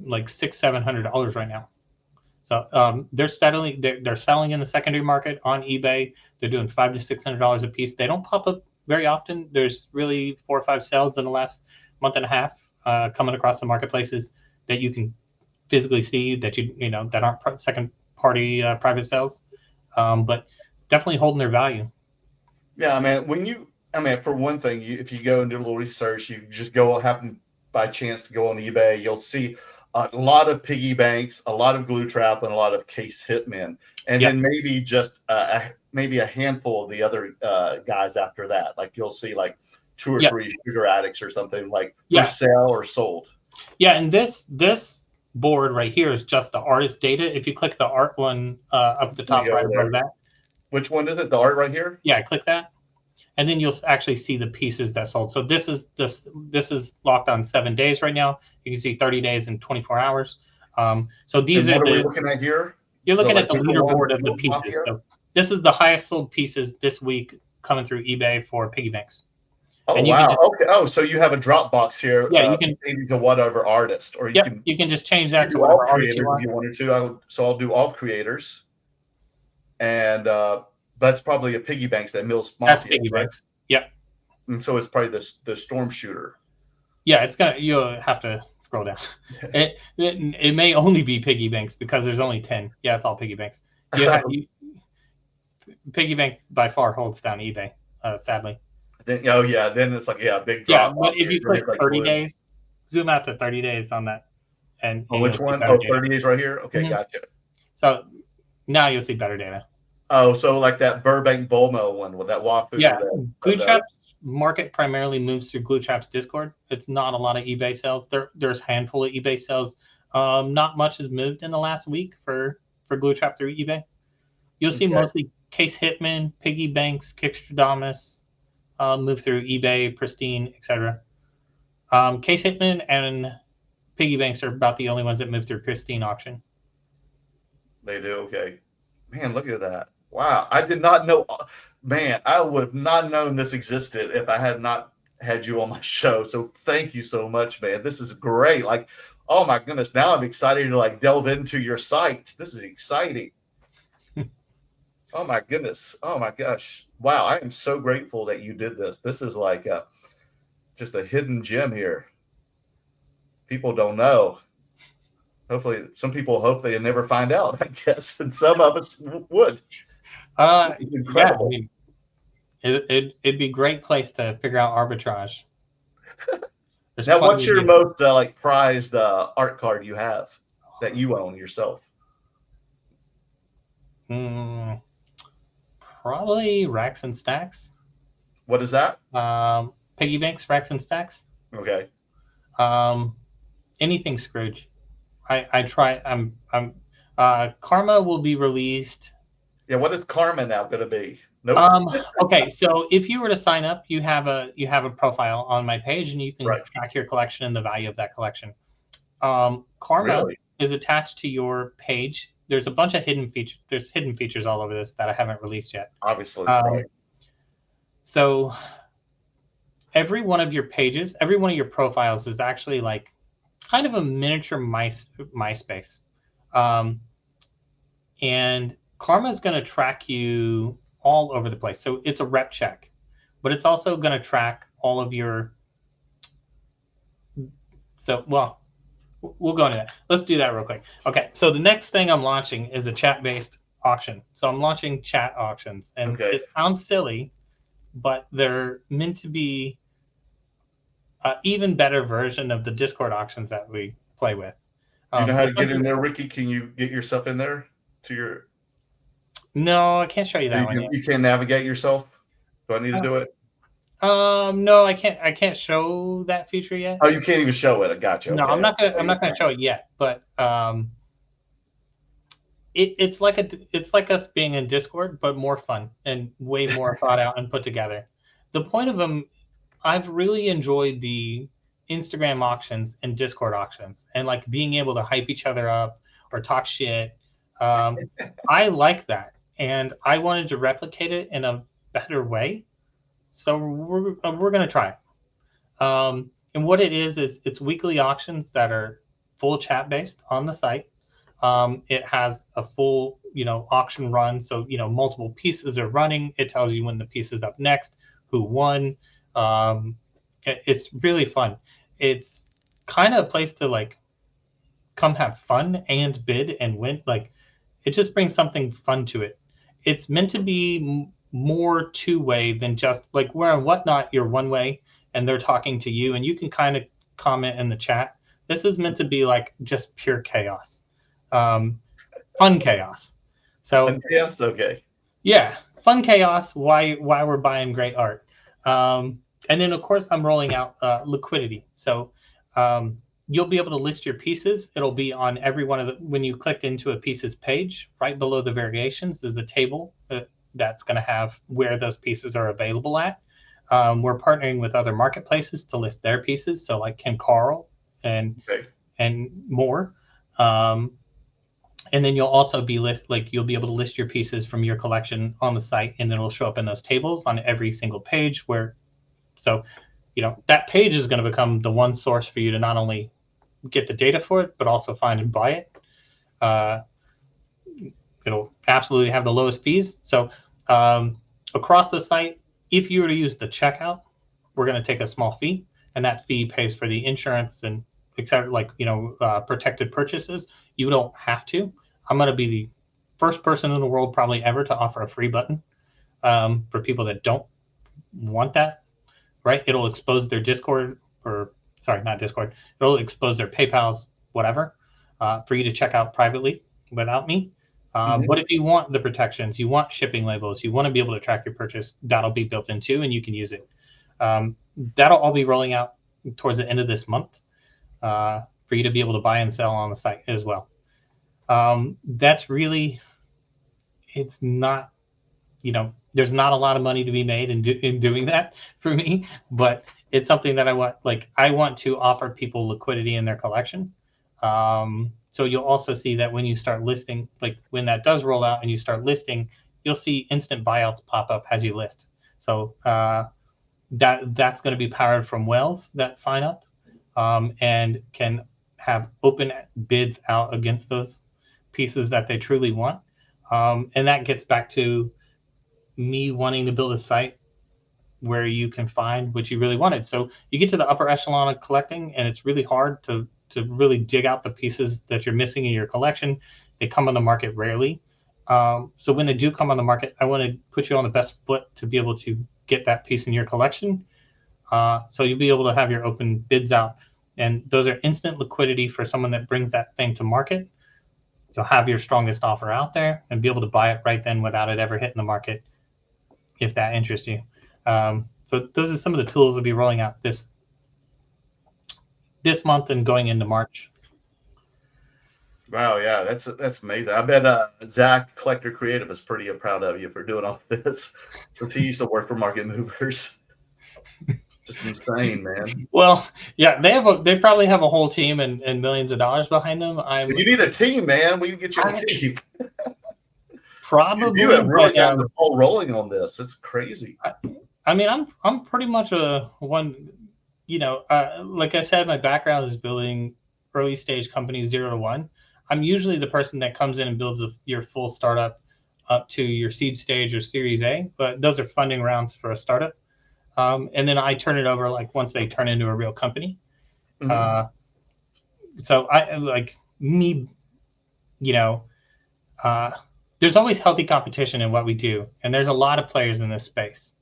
like $600-$700 right now. So they're selling in the secondary market on eBay. They're doing $500-$600 a piece. They don't pop up very often. There's really 4 or 5 sales in the last month and a half coming across the marketplaces that you can physically see that that aren't second party private sales, but definitely holding their value. Yeah, I mean, for one thing, if you go and do a little research, you just happen by chance to go on eBay, you'll see a lot of piggy banks, a lot of glue trap, and a lot of case hitmen, and then maybe just maybe a handful of the other guys after that. Like you'll see like 2 or 3 Sugar Addicts or something like for sale or sold. Yeah, and this board right here is just the artist data. If you click the art one up at the top right above that. Which one is it? The art right here? Yeah, click that. And then you'll actually see the pieces that sold. So this is locked on 7 days right now. You can see 30 days and 24 hours. So these are we looking at here? You're looking at the leaderboard of the pieces. So this is the highest sold pieces this week coming through eBay for piggy banks. Oh wow! Okay. Oh, so you have a drop box here. Yeah, you can maybe to whatever artist, or you can just change that to whatever artist you want. If you wanted to. So I'll do all creators, and that's probably a piggy banks that Mills Mafia. That's piggy banks. Yeah. And so it's probably the Storm Shooter. Yeah, you'll have to scroll down. It may only be piggy banks because there's only 10. Yeah, it's all piggy banks. Piggy banks by far holds down eBay, sadly. Then it's like big drop. Yeah, but if you click 30 days, zoom out to 30 days on that, and which one? Oh, 30 days right here. Okay, gotcha. So now you'll see better data. Oh, so like that Burbank Bulmo one with that Wafu. Yeah, Glue Trap's market primarily moves through Glue Trap's Discord. It's not a lot of eBay sales. There's a handful of eBay sales. Not much has moved in the last week for Glue Trap through eBay. You'll see mostly Case Hitman, Piggy Banks, Kickstradamus. Move through eBay, Pristine, etc. Case Hitman and Piggy Banks are about the only ones that move through Pristine auction. They do? Okay. Man, look at that. Wow. I did not know. Man, I would have not known this existed if I had not had you on my show. So thank you so much, man. This is great. Like, oh my goodness. Now I'm excited to delve into your site. This is exciting. Oh my goodness. Oh my gosh. Wow. I am so grateful that you did this. This is like just a hidden gem here. People don't know. Hopefully some people hope they never find out, I guess. And some of us would. Incredible. Yeah, it'd be a great place to figure out arbitrage. Now, what's your most prized art card you have that you own yourself? Probably Racks and Stacks. What is that? Piggy banks, Racks and Stacks. Okay. Anything Scrooge. I try. Karma will be released. Yeah. What is Karma now going to be? Nope. Okay. So if you were to sign up, you have a profile on my page, and you can track your collection and the value of that collection. Karma is attached to your page. There's a bunch of hidden features. There's hidden features all over this that I haven't released yet. Obviously. So every one of your pages, every one of your profiles is actually like kind of a miniature MySpace. And Karma is going to track you all over the place. So it's a rep check, but it's also going to track all of your. We'll go into that. Let's do that real quick. Okay, so the next thing I'm launching is a chat-based auction. So I'm launching chat auctions, and it sounds silly, but they're meant to be an even better version of the Discord auctions that we play with. You know how to get in there, Ricky? Can you get yourself in there to your? No, I can't show you that one yet. You can't navigate yourself. Do I need to do it? No, I can't show that feature yet. Oh, you can't even show it. I gotcha. No, Okay. I'm not gonna show it yet. But it's like us being in Discord, but more fun and way more thought out and put together. The point of them, I've really enjoyed the Instagram auctions and Discord auctions, and like being able to hype each other up or talk shit. I like that, and I wanted to replicate it in a better way. So we're gonna try it. And what it is it's weekly auctions that are full chat based on the site. It has a full, auction run. So, multiple pieces are running. It tells you when the piece is up next, who won. It's really fun. It's kind of a place to like come have fun and bid and win. Like it just brings something fun to it. It's meant to be more two-way than just like where on Whatnot you're one way and they're talking to you and you can kind of comment in the chat. This is meant to be like just pure chaos. Fun chaos. So yes, okay. Yeah, fun chaos. Why we're buying great art. And then of course I'm rolling out liquidity. So you'll be able to list your pieces. It'll be on every one of the when you click into a pieces page, right below the variations, there's a table that's going to have where those pieces are available at. We're partnering with other marketplaces to list their pieces. So like Ken Carl and more. And then you'll also be you'll be able to list your pieces from your collection on the site, and it'll show up in those tables on every single page that page is going to become the one source for you to not only get the data for it, but also find and buy it. It'll absolutely have the lowest fees. So across the site, if you were to use the checkout, we're going to take a small fee, and that fee pays for the insurance and etc. Protected purchases. You don't have to. I'm going to be the first person in the world probably ever to offer a free button for people that don't want that, right? It'll expose their Discord not Discord. It'll expose their PayPals, whatever, for you to check out privately without me. But if you want the protections, you want shipping labels, you want to be able to track your purchase, that'll be built in too, and you can use it. That'll all be rolling out towards the end of this month for you to be able to buy and sell on the site as well. That's really, it's not, there's not a lot of money to be made in doing that for me, but it's something that I want to offer people liquidity in their collection. So you'll also see that when you start listing, like when that does roll out and you start listing, you'll see instant buyouts pop up as you list. So that's going to be powered from whales that sign up and can have open bids out against those pieces that they truly want. And that gets back to me wanting to build a site where you can find what you really wanted. So you get to the upper echelon of collecting, and it's really hard to really dig out the pieces that you're missing in your collection. They come on the market rarely. So when they do come on the market, I want to put you on the best foot to be able to get that piece in your collection. So you'll be able to have your open bids out. And those are instant liquidity for someone that brings that thing to market. You'll have your strongest offer out there and be able to buy it right then without it ever hitting the market, if that interests you. So those are some of the tools that will be rolling out this month and going into March. Wow, yeah, that's amazing. I bet Zach Collector Creative is pretty proud of you for doing all this, since he used to work for Market Movers. Just insane, man. Well, yeah, they probably have a whole team and millions of dollars behind them. You need a team, man. We can get you a team. Probably. You have really gotten the ball rolling on this. It's crazy. I mean, I'm pretty much a one. Like I said, my background is building early stage companies 0 to 1. I'm usually the person that comes in and builds your full startup up to your seed stage or Series A, but those are funding rounds for a startup. And then I turn it over once they turn into a real company. So I like me, there's always healthy competition in what we do. And there's a lot of players in this space.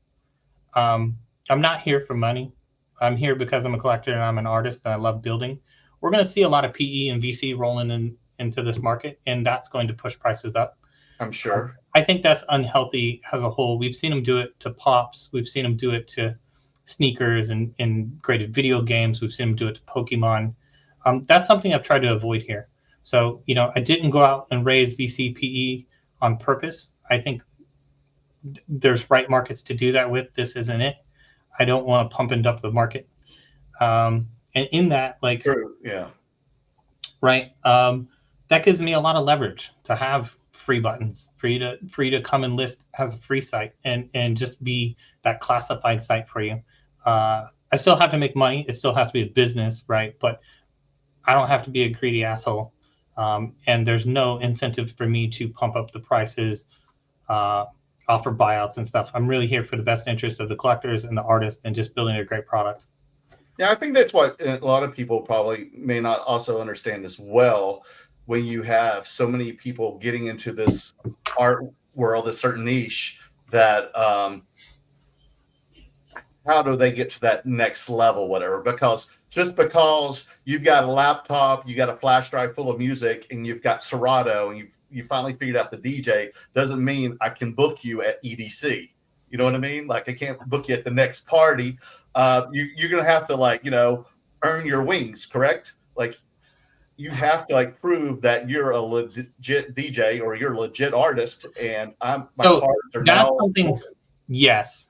I'm not here for money. I'm here because I'm a collector and I'm an artist and I love building. We're going to see a lot of PE and VC rolling into this market, and that's going to push prices up. I'm sure. I think that's unhealthy as a whole. We've seen them do it to pops. We've seen them do it to sneakers and graded video games. We've seen them do it to Pokemon. That's something I've tried to avoid here. So, I didn't go out and raise VCPE on purpose. I think there's right markets to do that with. This isn't it. I don't want to pump and dump the market. And in that, like, True. Yeah. Right. That gives me a lot of leverage to have free buttons for you to come and list as a free site and just be that classified site for you. I still have to make money. It still has to be a business, right? But I don't have to be a greedy asshole. And there's no incentive for me to pump up the prices, offer buyouts and stuff. I'm really here for the best interest of the collectors and the artists and just building a great product. Yeah, I think that's what a lot of people probably may not also understand as well. When you have so many people getting into this art world, a certain niche, that how do they get to that next level, whatever? Because just because you've got a laptop, you got a flash drive full of music, and you've got Serato, and you finally figured out the DJ, doesn't mean I can book you at EDC. You know what I mean? Like, I can't book you at the next party. You're gonna have to earn your wings, correct? Like, you have to prove that you're a legit DJ or you're a legit artist, and my cards are now something. Yes.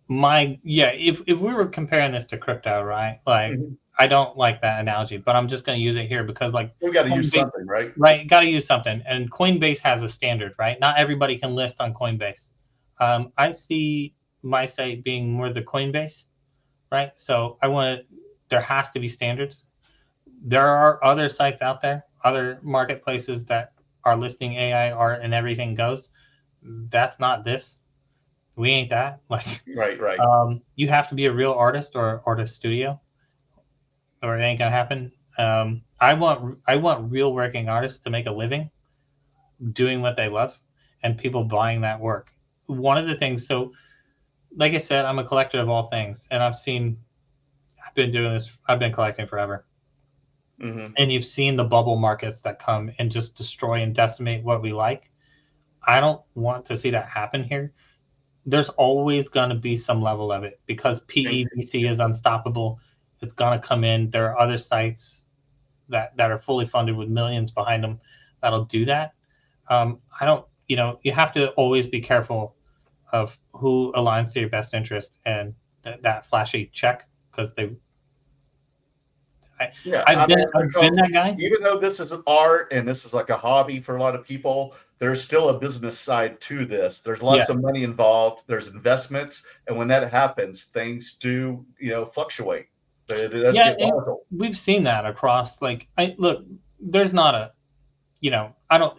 If we were comparing this to crypto, right? Like, I don't like that analogy, but I'm just going to use it here because we got to use something, right? Right, got to use something. And Coinbase has a standard, right? Not everybody can list on Coinbase. I see my site being more the Coinbase, right? So there has to be standards. There are other sites out there, other marketplaces that are listing AI art and everything goes. That's not this. We ain't that. Right. You have to be a real artist or artist studio, or it ain't gonna happen. I want real working artists to make a living doing what they love and people buying that work. One of the things, so like I said, I'm a collector of all things, and I've been doing this, I've been collecting forever. Mm-hmm. And you've seen the bubble markets that come and just destroy and decimate what we like. I don't want to see that happen here. There's always going to be some level of it because PEVC is unstoppable. It's going to come in. There are other sites that are fully funded with millions behind them that'll do that. You have to always be careful of who aligns to your best interest and that flashy check, because I've been that guy. Even though this is an art and this is like a hobby for a lot of people, there's still a business side to this. There's lots of money involved. There's investments, and when that happens, things do fluctuate. It does get volatile. We've seen that across. There's not a,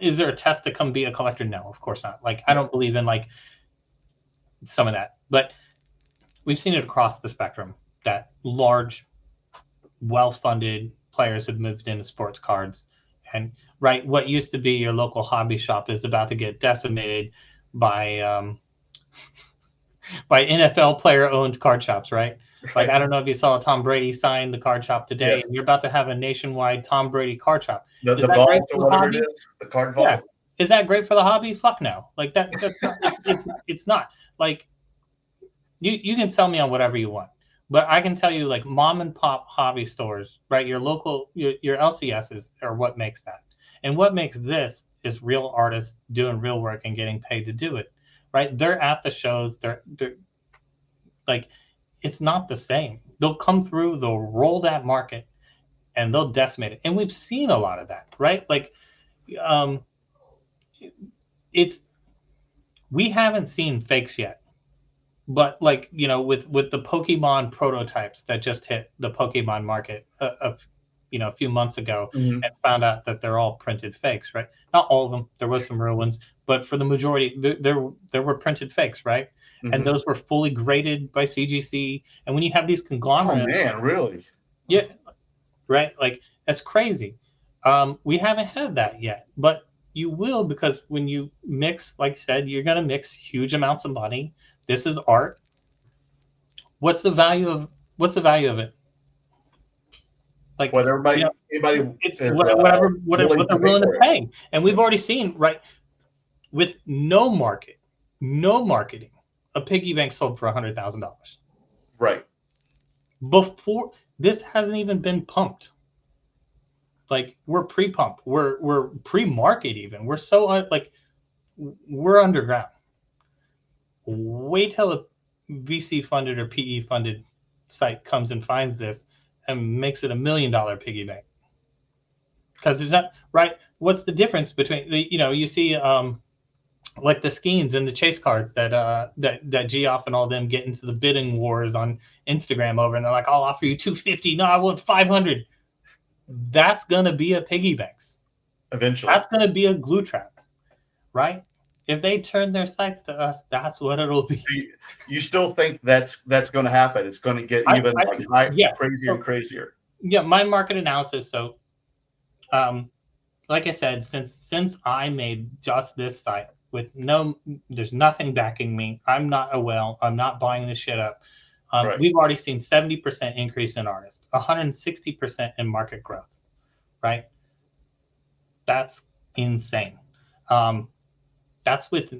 is there a test to come be a collector? No, of course not. I don't believe in some of that, but we've seen it across the spectrum that large, well-funded players have moved into sports cards, and what used to be your local hobby shop is about to get decimated by NFL player-owned card shops, right? I don't know if you saw Tom Brady sign the card shop today. Yes. And you're about to have a nationwide Tom Brady card shop. The vault or whatever it is, the card vault. Yeah. Is that great for the hobby? Fuck no. That's not, it's not. You can sell me on whatever you want. But I can tell you, mom and pop hobby stores, right? Your local, your LCSs are what makes that. And what makes this is real artists doing real work and getting paid to do it, right? They're at the shows. They're it's not the same. They'll come through, they'll roll that market, and they'll decimate it. And we've seen a lot of that, right? We haven't seen fakes yet. But with the Pokemon prototypes that just hit the Pokemon market a few months ago, and found out that they're all printed fakes, right? Not all of them. There was some real ones, but for the majority, there were printed fakes, right? Mm-hmm. And those were fully graded by CGC. And when you have these conglomerates, oh man, really? Yeah, right. That's crazy. We haven't had that yet, but you will, because when you mix, like I said, you're going to mix huge amounts of money. This is art. What's the value of it? Like what everybody, you know, anybody, it's is, whatever what willing they're to pay willing to for it. pay. And we've already seen, right, with no marketing, a piggy bank sold for $100,000 Right. before. This hasn't even been pumped. Like we're pre-pump, we're pre-market, even we're so like we're underground. Wait till a VC funded or PE funded site comes and finds this and makes it $1 million piggy bank, because it's not right. What's the difference between you see like the Skeens and the chase cards that Geoff and all them get into the bidding wars on Instagram over, and they're like, I'll offer you 250. No, I want 500. That's gonna be a piggy banks. Eventually. That's gonna be a glue trap, right? If they turn their sights to us, that's what it'll be. You still think that's going to happen? It's going to get even crazier and crazier. Yeah, my market analysis. So, like I said, since I made just this site with there's nothing backing me. I'm not a whale. I'm not buying this shit up. Right. We've already seen 70% increase in artists, 160% in market growth, right? That's insane. That's with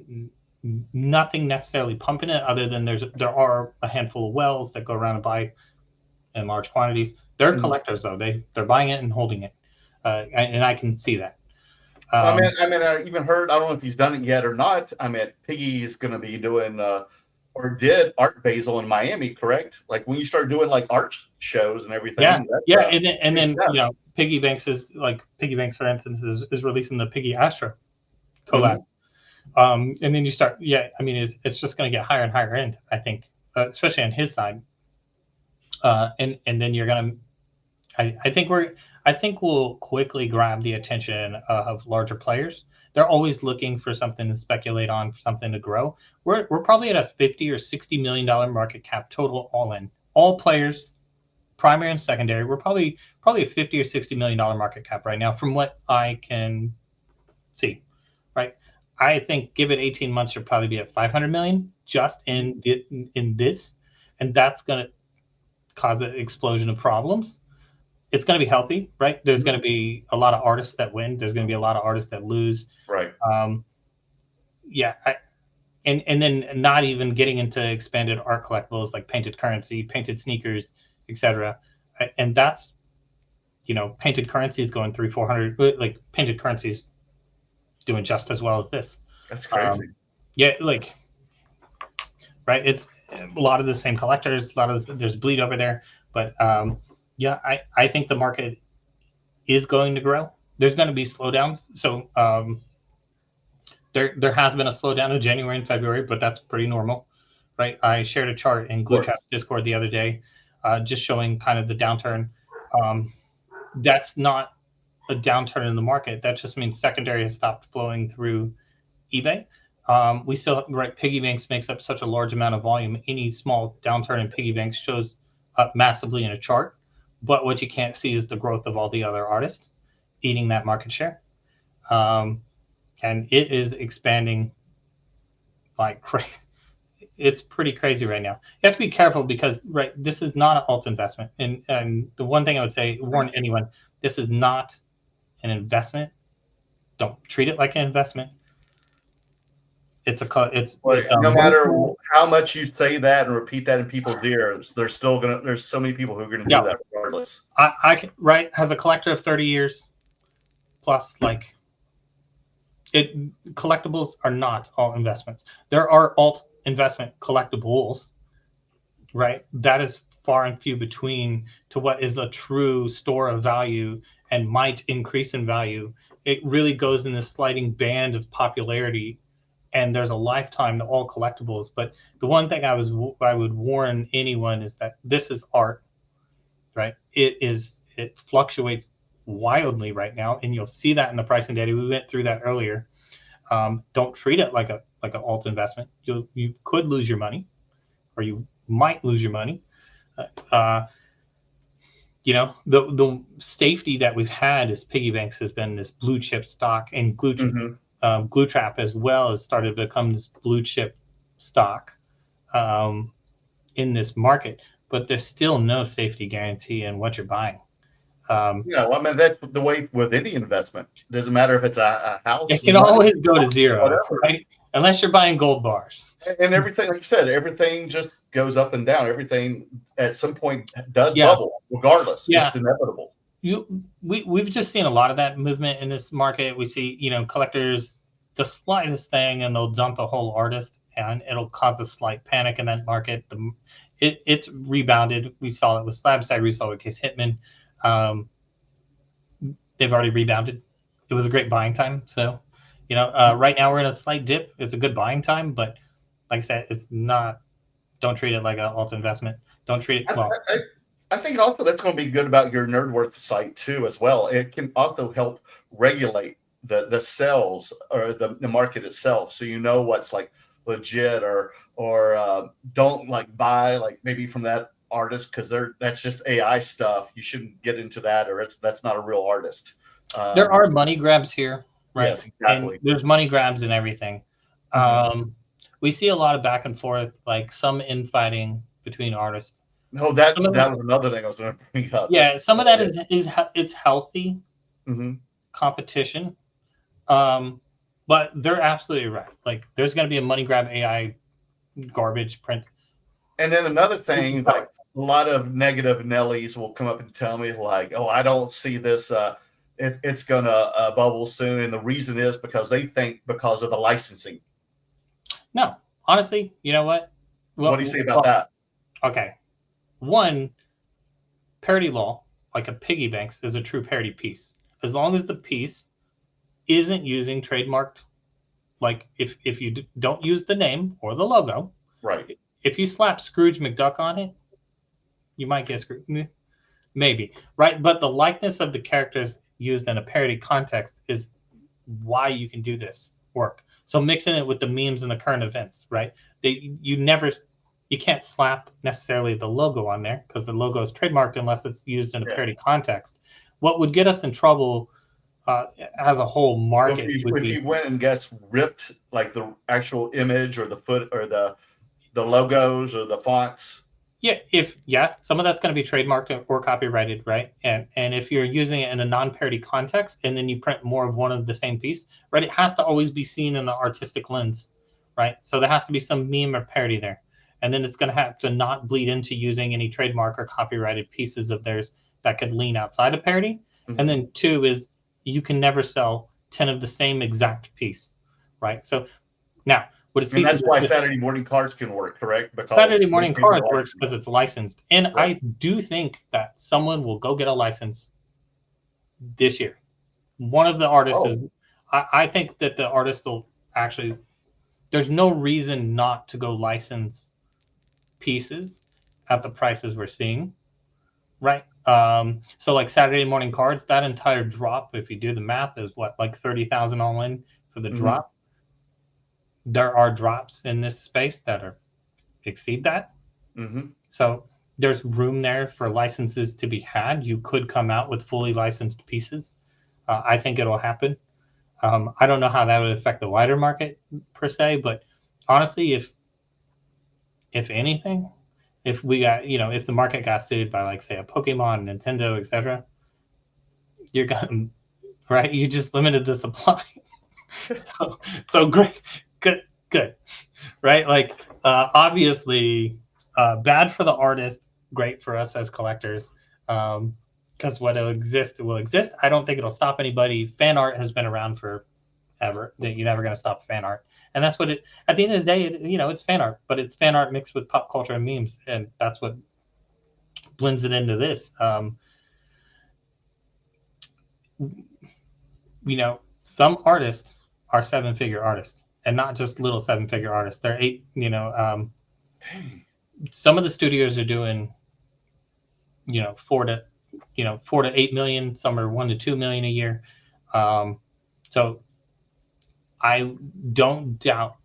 nothing necessarily pumping it, other than there are a handful of wells that go around and buy in large quantities. They're collectors though. They're buying it and holding it, and I can see that. I mean, I even heard, I don't know if he's done it yet or not. I mean, Piggy is going to be doing or did Art Basel in Miami, correct? Like when you start doing like art shows and everything. Yeah, and then Piggy Banks, for instance, is releasing the Piggy Astro collab. And then you start, I mean, it's just going to get higher and higher end, I think, especially on his side. And then you're going to, I think we'll quickly grab the attention of larger players. They're always looking for something to speculate on, something to grow. We're probably at a $50 or $60 million market cap total, all in, all players, primary and secondary. We're probably a $50 or $60 million market cap right now, from what I can see. Right. I think give it 18 months, you'll probably be at 500 million just in this, and that's going to cause an explosion of problems. It's going to be healthy, right? There's going to be a lot of artists that win. There's going to be a lot of artists that lose. Right. And then not even getting into expanded art collectibles like painted currency, painted sneakers, etc. And that's, painted currency is going 300-400. Like painted currency is doing just as well as this. That's crazy. Right. It's a lot of the same collectors. There's bleed over there, but I think the market is going to grow. There's going to be slowdowns. So there has been a slowdown in January and February, but that's pretty normal, right? I shared a chart in Glue Trap's Discord the other day, just showing kind of the downturn. That's not a downturn in the market. That just means secondary has stopped flowing through eBay. We still, right, piggy banks makes up such a large amount of volume. Any small downturn in piggy banks shows up massively in a chart. But what you can't see is the growth of all the other artists eating that market share. And it is expanding like crazy. It's pretty crazy right now. You have to be careful because, right, this is not an alt investment. And the one thing I would say, warn anyone, this is not an investment. Don't treat it like an investment. No matter how much you say that and repeat that in people's ears, there's so many people who are gonna do that regardless. Right, as a collector of 30 years plus, like collectibles are not all investments. There are alt investment collectibles, right? That is far and few between to what is a true store of value and might increase in value. It really goes in this sliding band of popularity. And there's a lifetime to all collectibles. But the one thing I would warn anyone is that this is art, right? It fluctuates wildly right now, and you'll see that in the pricing data. We went through that earlier. Don't treat it like an alt investment. You could lose your money, or you might lose your money. The safety that we've had as piggy banks has been this blue chip stock, and Glue Trap as well has started to become this blue chip stock in this market, but there's still no safety guarantee in what you're buying. Yeah, well, I mean, that's the way with any investment. Doesn't matter if it's a house. It can always go to zero, right? Unless you're buying gold bars. And everything, like you said, everything just goes up and down. Everything at some point does Yeah. bubble, regardless. Yeah. It's inevitable. We've just seen a lot of that movement in this market. We see, collectors, the slightest thing, and they'll dump a whole artist, and it'll cause a slight panic in that market. It's rebounded. We saw it with Slabstag. We saw it with Case Hitman. They've already rebounded. It was a great buying time. So, right now we're in a slight dip. It's a good buying time, but like I said, it's not. Don't treat it like an alt investment. Don't treat it well. I think also that's going to be good about your Nerdworth site too, as well. It can also help regulate the sales or the market itself, so you know what's like legit or don't like buy like maybe from that artist because that's just AI stuff. You shouldn't get into that, or that's not a real artist. There are money grabs here, right? Yes, exactly. And there's money grabs and everything. Mm-hmm. We see a lot of back and forth, like some infighting between artists. No, that was another thing I was going to bring up. Yeah, some of that is it's healthy competition, but they're absolutely right. Like, there's going to be a money grab AI garbage print. And then another thing, like a lot of negative Nellies will come up and tell me, like, "Oh, I don't see this. It's going to bubble soon," and the reason is because they think because of the licensing. No, honestly, you know what? What do you say about that? Okay. One, parody law, like a piggy banks, is a true parody piece. As long as the piece isn't using trademarked, like if you don't use the name or the logo, right? If you slap Scrooge McDuck on it, you might get screwed. Maybe, right? But the likeness of the characters used in a parody context is why you can do this work. So mixing it with the memes and the current events, right? You can't slap necessarily the logo on there because the logo is trademarked unless it's used in a parody context. What would get us in trouble as a whole market? If you went and ripped like the actual image or the foot or the logos or the fonts. Yeah, some of that's going to be trademarked or copyrighted, right? And if you're using it in a non-parody context and then you print more of one of the same piece, right? It has to always be seen in the artistic lens, right? So there has to be some meme or parody there. And then it's going to have to not bleed into using any trademark or copyrighted pieces of theirs that could lean outside of parody. Mm-hmm. And then 2 is you can never sell 10 of the same exact piece, right? So now, and that's why Saturday morning cards can work, correct? Because Saturday morning cards works because it's licensed. And right. I do think that someone will go get a license this year. One of the artists is, I think that the artist will actually, there's no reason not to go license pieces at the prices we're seeing, right? So like Saturday morning cards, that entire drop, if you do the math, is what, like 30,000 all in for the drop. There are drops in this space that exceed that. So there's room there for licenses to be had. You could come out with fully licensed pieces. I think it'll happen. I don't know how that would affect the wider market per se, but honestly, if anything, if we got, if the market got sued by like say a Pokemon, Nintendo, etc., you're going, right? You just limited the supply. so great. Good, right? Like, obviously, bad for the artist, great for us as collectors, because what will exist will exist. I don't think it'll stop anybody. Fan art has been around forever. You're never going to stop fan art, and that's what it. At the end of the day, it's fan art, but it's fan art mixed with pop culture and memes, and that's what blends it into this. Some artists are 7-figure artists. And not just little 7-figure artists. They're 8, some of the studios are doing, 4 to 8 million. Some are 1 to 2 million a year. So I don't doubt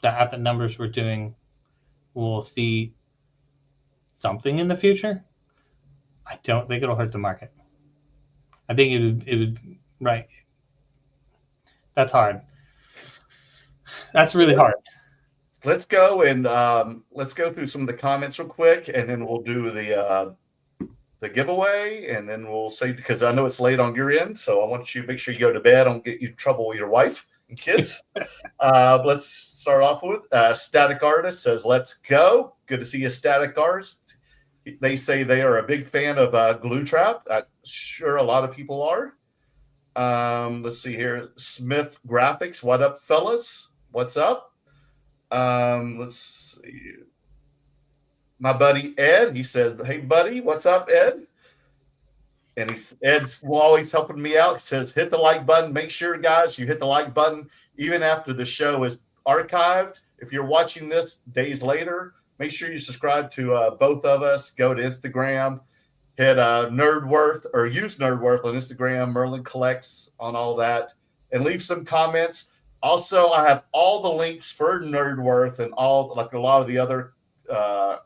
that at the numbers we're doing, we'll see something in the future. I don't think it'll hurt the market. I think it would right. That's hard. That's really hard. Let's go and let's go through some of the comments real quick, and then we'll do the the giveaway, and then we'll say, because I know it's late on your end, so I want you to make sure you go to bed. I don't get you in trouble with your wife and kids. Let's start off with Static Artist says, let's go. Good to see you, Static Artist. They say they are a big fan of Glue Trap. Sure, a lot of people are. Let's see here. Smith Graphics, what up, fellas? What's up? Let's see. My buddy Ed, he says, hey, buddy, what's up, Ed? And Ed's always helping me out. He says, hit the like button. Make sure, guys, you hit the like button even after the show is archived. If you're watching this days later, make sure you subscribe to both of us. Go to Instagram, hit Nerdworth, or use Nerdworth on Instagram, Merlin Collects on all that, and leave some comments. Also, I have all the links for Nerdworth and all, like a lot of the other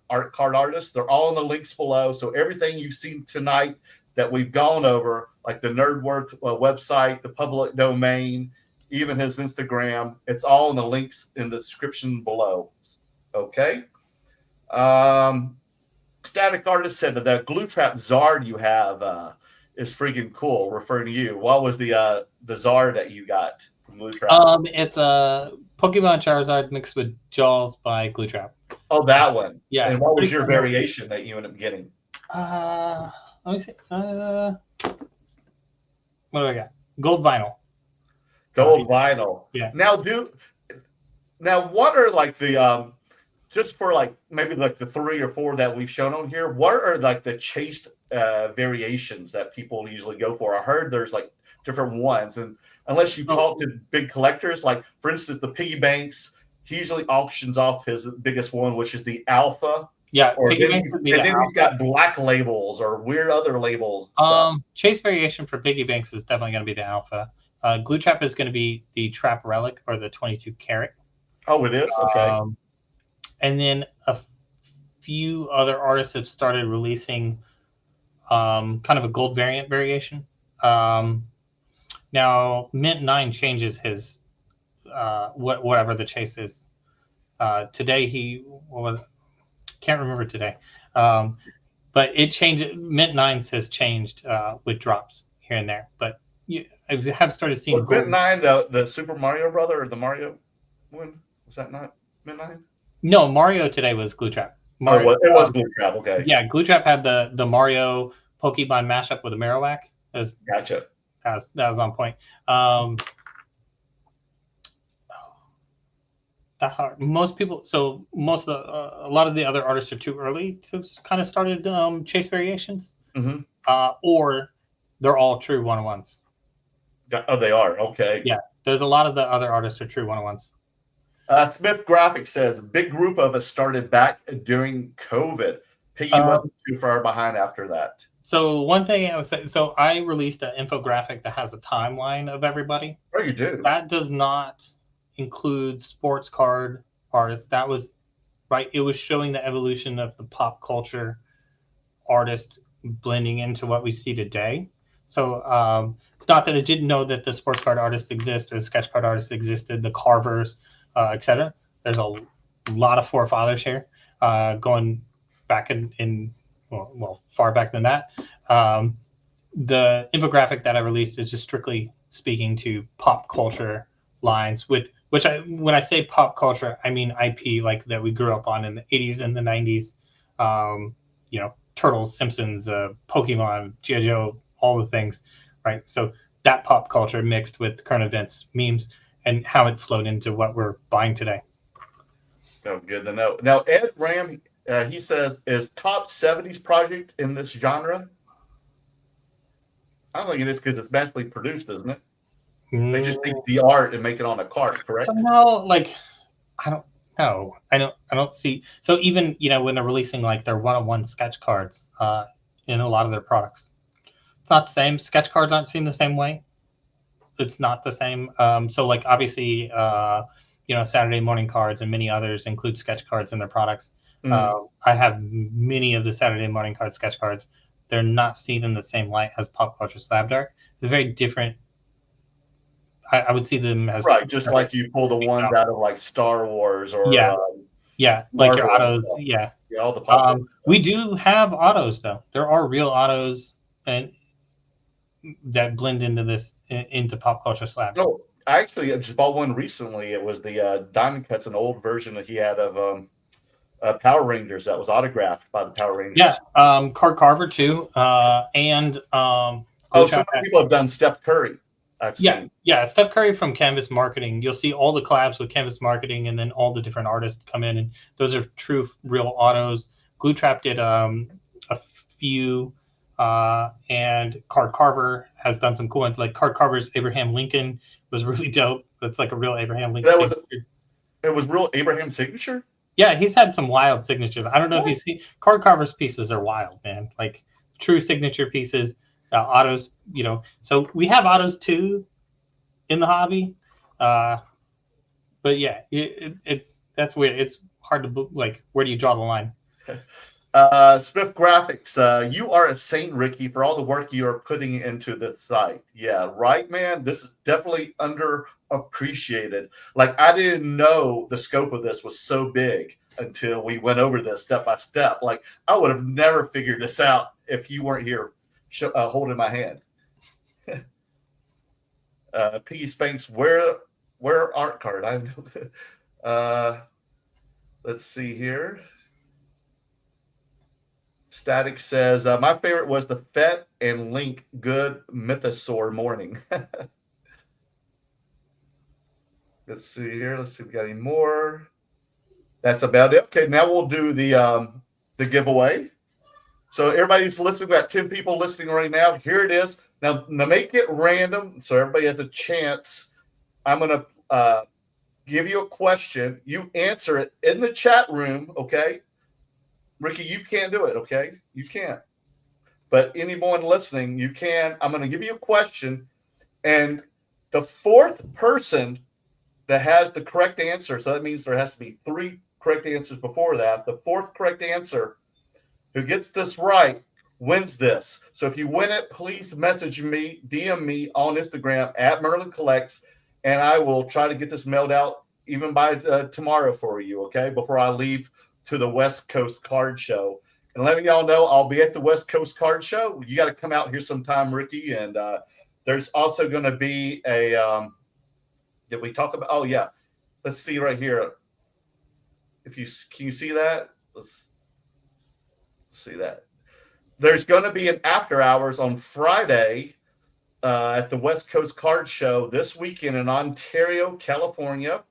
art card artists. They're all in the links below. So everything you've seen tonight that we've gone over, like the Nerdworth website, the public domain, even his Instagram, it's all in the links in the description below. Okay. Static Artist said that the Glue Trap Zard you have is freaking cool, referring to you. What was the Zard that you got from Glue Trap? It's a Pokemon Charizard mixed with Jaws by Glue Trap. Oh, that one. Yeah. And what was your variation that you ended up getting? Let me see. What do I got? Gold vinyl. Gold vinyl. Yeah. Now what are like the just for like maybe like the 3 or 4 that we've shown on here, what are like the chased variations that people usually go for? I heard there's like different ones, and unless you talk to big collectors, like for instance the Piggy Banks, he usually auctions off his biggest one, which is the Alpha. Yeah, or then he's got black labels or weird other labels. Chase variation for Piggy Banks is definitely going to be the Alpha. Glue Trap is going to be the Trap Relic or the 22 karat. Oh, it is? Okay. And then a few other artists have started releasing kind of a gold variation. Now, Mint 9 changes his whatever the chase is. Today can't remember today. But it changed. Mint 9 has changed with drops here and there. But I have started seeing. Was Mint 9 the Super Mario brother or the Mario one? Was that not Mint 9? No, Mario today was Glue Trap. Mario, it was Glue Trap. Okay. Yeah, Glue Trap had the Mario Pokemon mashup with a Marowak. Gotcha. That was on point. That's hard. Most people. So a lot of the other artists are too early to kind of started chase variations, or they're all true 101s. Oh, they are. Okay. Yeah, there's a lot of the other artists are true 101s. Smith Graphics says a big group of us started back during COVID. Piggy wasn't too far behind after that. So one thing I would say, so I released an infographic that has a timeline of everybody. Oh, you do? That does not include sports card artists. That was right. It was showing the evolution of the pop culture artist blending into what we see today. So it's not that it didn't know that the sports card artists exist or the sketch card artists existed, the carvers, etc. There's a lot of forefathers here going back in far back than that. The infographic that I released is just strictly speaking to pop culture lines, when I say pop culture, I mean IP like that we grew up on in the 80s and the 90s. Turtles, Simpsons, Pokemon, G.I. Joe, all the things, right? So that pop culture mixed with current events, memes, and how it flowed into what we're buying today. Oh, good to know. Now, Ed Ram, he says, is top 70s project in this genre? I don't think it is because it's massively produced, isn't it? They just take the art and make it on a card, correct? So no, I don't know. I don't see. So even when they're releasing like their 101 sketch cards in a lot of their products, it's not the same. Sketch cards aren't seen the same way. It's not the same. So like obviously, Saturday morning cards and many others include sketch cards in their products. I have many of the Saturday morning card sketch cards. They're not seen in the same light as pop culture slab art. They're very different. I would see them as right, just like you pull the ones out of like Star Wars or like your autos, Yeah, all the pop. We do have autos though. There are real autos and that blend into this into pop culture slabs. No, I just bought one recently. It was the Diamond Cuts, an old version that he had of Power Rangers that was autographed by the Power Rangers. Yeah, Card Carver too, and some people have done Steph Curry. I've seen. Yeah, Steph Curry from Canvas Marketing. You'll see all the collabs with Canvas Marketing, and then all the different artists come in, and those are true, real autos. Glue Trap did a few, and Card Carver has done some cool ones. Like Card Carver's Abraham Lincoln was really dope. That's like a real Abraham Lincoln. It was real Abraham signature? Yeah, he's had some wild signatures. I don't know if you see Card Carver's pieces are wild, man. Like true signature pieces. Autos, so we have autos too in the hobby, but yeah, that's weird. It's hard to like. Where do you draw the line? Smith Graphics, you are a saint, Ricky, for all the work you are putting into this site. Yeah, right, man. This is definitely underappreciated. Like, I didn't know the scope of this was so big until we went over this step by step. Like, I would have never figured this out if you weren't here holding my hand. Piggy Spanks, where art card? I know. Let's see here. Static says, my favorite was the Fett and Link Good Mythosaur morning. Let's see here. Let's see if we got any more. That's about it. Okay, now we'll do the giveaway. So everybody's listening. We've got 10 people listening right now. Here it is. Now make it random so everybody has a chance. I'm going to give you a question. You answer it in the chat room, okay? Ricky, you can't do it, okay? You can't. But anyone listening, you can. I'm going to give you a question. And the fourth person that has the correct answer, so that means there has to be 3 correct answers before that. The fourth correct answer who gets this right wins this. So if you win it, please message me, DM me on Instagram at Merlin Collects, and I will try to get this mailed out even by tomorrow for you, okay, before I leave to the West Coast Card Show. And letting y'all know I'll be at the West Coast Card Show. You got to come out here sometime, Ricky. And there's also going to be a did we talk about? Oh, yeah. Let's see right here. Can you see that? Let's see that. There's going to be an after hours on Friday at the West Coast Card Show this weekend in Ontario, California.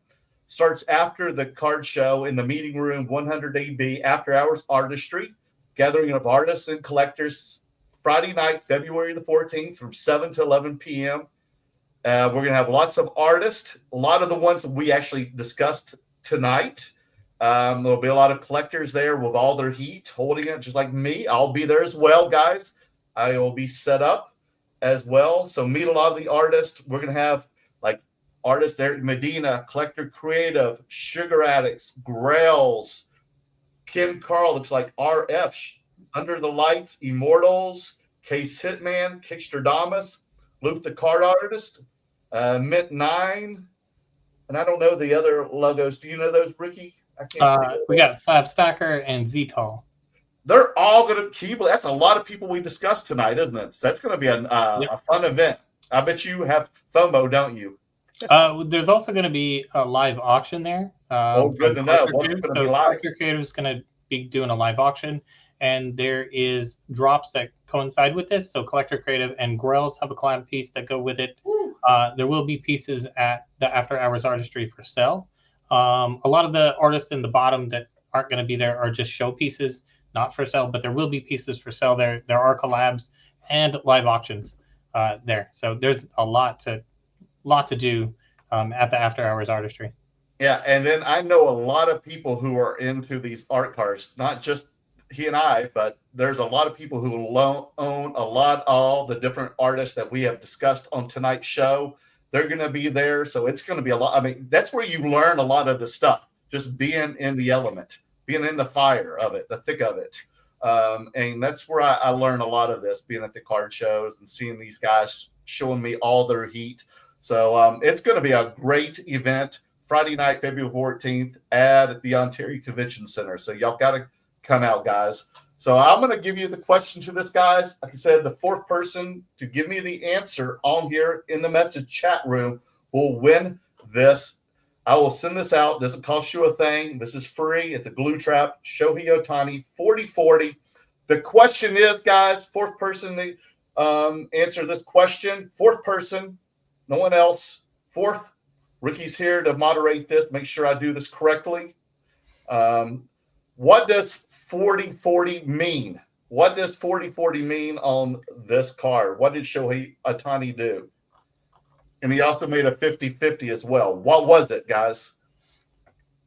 Starts after the card show in the meeting room 100 AB, after hours artistry, gathering of artists and collectors Friday night, February the 14th from 7 to 11 p.m. We're going to have lots of artists, a lot of the ones that we actually discussed tonight. There'll be a lot of collectors there with all their heat, holding it just like me. I'll be there as well, guys. I will be set up as well. So meet a lot of the artists. We're going to have like artists Eric Medina, Collector Creative, Sugar Addicts, Grails, Kim Carl, looks like RF, Under the Lights, Immortals, Case Hitman, Kickstradamus, Luke the Card Artist, Mint 9, and I don't know the other logos. Do you know those, Ricky? I can't see. We got Slab Stacker and Z-Tall. They're all going to keep. That's a lot of people we discussed tonight, isn't it? So that's going to be a fun event. I bet you have FOMO, don't you? There's also going to be a live auction there. Good to know. What's going to be live? Collector Creative is going to be doing a live auction, and there is drops that coincide with this. So Collector Creative and Grails have a collab piece that go with it. There will be pieces at the After Hours Artistry for sale. A lot of the artists in the bottom that aren't going to be there are just show pieces, not for sale, but there will be pieces for sale there. There are collabs and live auctions there. So there's a lot to do at the After Hours Artistry. Yeah, and then I know a lot of people who are into these art cards, not just he and I, but there's a lot of people who own all the different artists that we have discussed on tonight's show. They're going to be there, so it's going to be a lot. I mean, that's where you learn a lot of the stuff, just being in the element, being in the fire of it, the thick of it. And that's where I learned a lot of this, being at the card shows and seeing these guys showing me all their heat. So it's going to be a great event Friday night, February 14th at the Ontario Convention Center. So y'all got to come out, guys. So I'm going to give you the question to this, guys. Like I said, the fourth person to give me the answer on here in the message chat room will win this. I will send this out. It doesn't cost you a thing. This is free. It's a glue trap. Shohei Ohtani 4040. The question is, guys, fourth person to answer this question. Fourth person, no one else. Fourth, Ricky's here to moderate this. Make sure I do this correctly. What does 4040 mean? What does 4040 mean on this card? What did Shohei Ohtani do? And he also made a 50-50 as well. What was it, guys?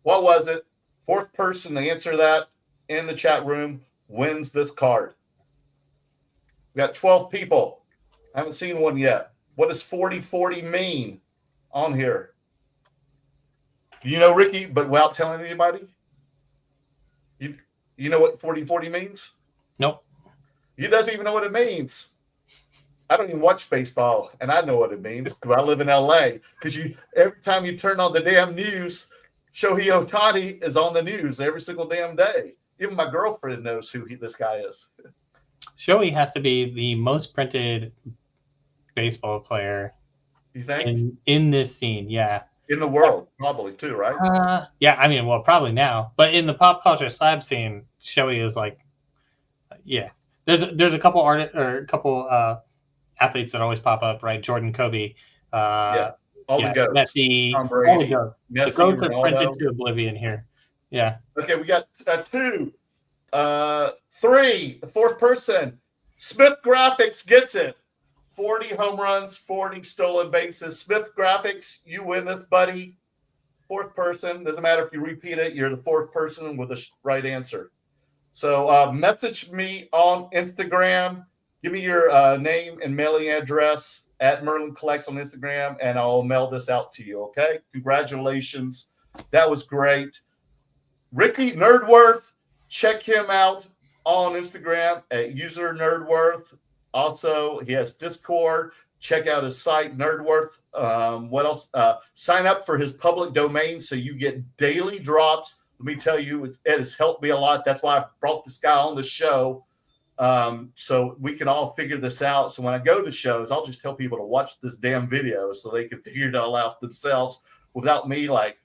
What was it? Fourth person to answer that in the chat room wins this card. We got 12 people. I haven't seen one yet. What does 4040 mean on here? You know, Ricky, but without telling anybody? You know what 4040 means? Nope. He doesn't even know what it means. I don't even watch baseball, and I know what it means because I live in LA. Because every time you turn on the damn news, Shohei Ohtani is on the news every single damn day. Even my girlfriend knows who this guy is. Shohei has to be the most printed baseball player. You think? In this scene, yeah. In the world, probably too, right? Yeah, I mean, well, probably now, but in the pop culture slab scene, Shohei is like, yeah. There's a couple athletes that always pop up, right? Jordan, Kobe, All the goats. Messi, Tom Brady, all the goats. Messi, The goats are Ronaldo. printed to oblivion here. Yeah. Okay, we got 2. 3, the fourth person. Smith Graphics gets it. 40 home runs, 40 stolen bases. Smith Graphics, you win this, buddy. Fourth person. Doesn't matter if you repeat it. You're the fourth person with the right answer. So message me on Instagram. Give me your name and mailing address at Merlin Collects on Instagram, and I'll mail this out to you, okay? Congratulations. That was great. Ricky Nerdworth, check him out on Instagram at user Nerdworth. Also, he has Discord. Check out his site, Nerdworth. What else? Sign up for his public domain so you get daily drops. Let me tell you, it has helped me a lot. That's why I brought this guy on the show, so we can all figure this out. So when I go to shows, I'll just tell people to watch this damn video so they can figure it all out themselves without me like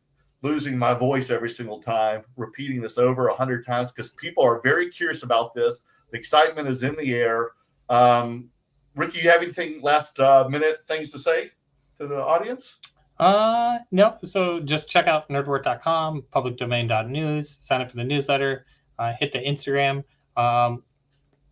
losing my voice every single time, repeating this over 100 times because people are very curious about this. The excitement is in the air. Ricky, you have anything last minute things to say to the audience? No. So just check out nerdworth.com, publicdomain.news, sign up for the newsletter, hit the Instagram.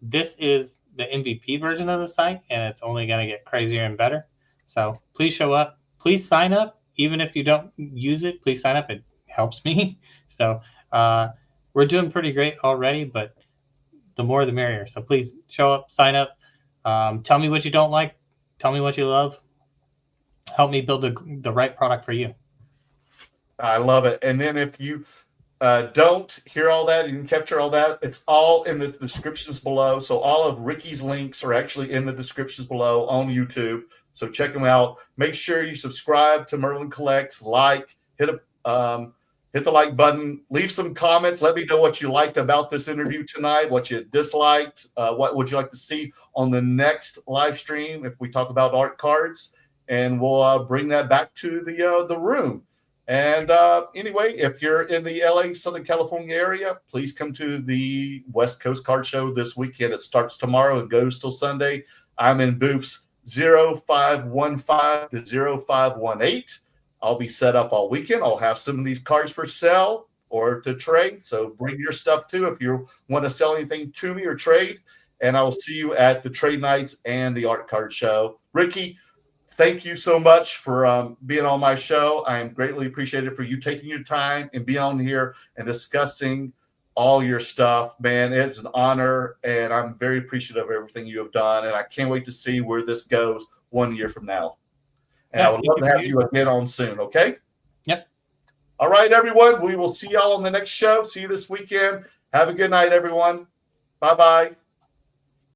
This is the MVP version of the site, and it's only going to get crazier and better. So please show up. Please sign up. Even if you don't use it, please sign up. It helps me. So we're doing pretty great already, but the more the merrier. So please show up, sign up. Tell me what you don't like. Tell me what you love. Help me build the right product for you. I love it. And then if you don't hear all that, you can capture all that, it's all in the descriptions below. So all of Ricky's links are actually in the descriptions below on YouTube. So check them out. Make sure you subscribe to Merlin Collects, hit the like button, leave some comments. Let me know what you liked about this interview tonight, what you disliked, what would you like to see on the next live stream if we talk about art cards, and we'll bring that back to the room. And anyway, if you're in the LA, Southern California area, please come to the West Coast Card Show this weekend. It starts tomorrow and goes till Sunday. I'm in booths 0515 to 0518. I'll be set up all weekend. I'll have some of these cards for sale or to trade. So bring your stuff too if you want to sell anything to me or trade. And I will see you at the trade nights and the art card show. Ricky, thank you so much for being on my show. I am greatly appreciated for you taking your time and being on here and discussing all your stuff. Man, it's an honor, and I'm very appreciative of everything you have done. And I can't wait to see where this goes 1 year from now. And I would love to have you again on soon, okay? Yep. All right, everyone. We will see y'all on the next show. See you this weekend. Have a good night, everyone. Bye-bye.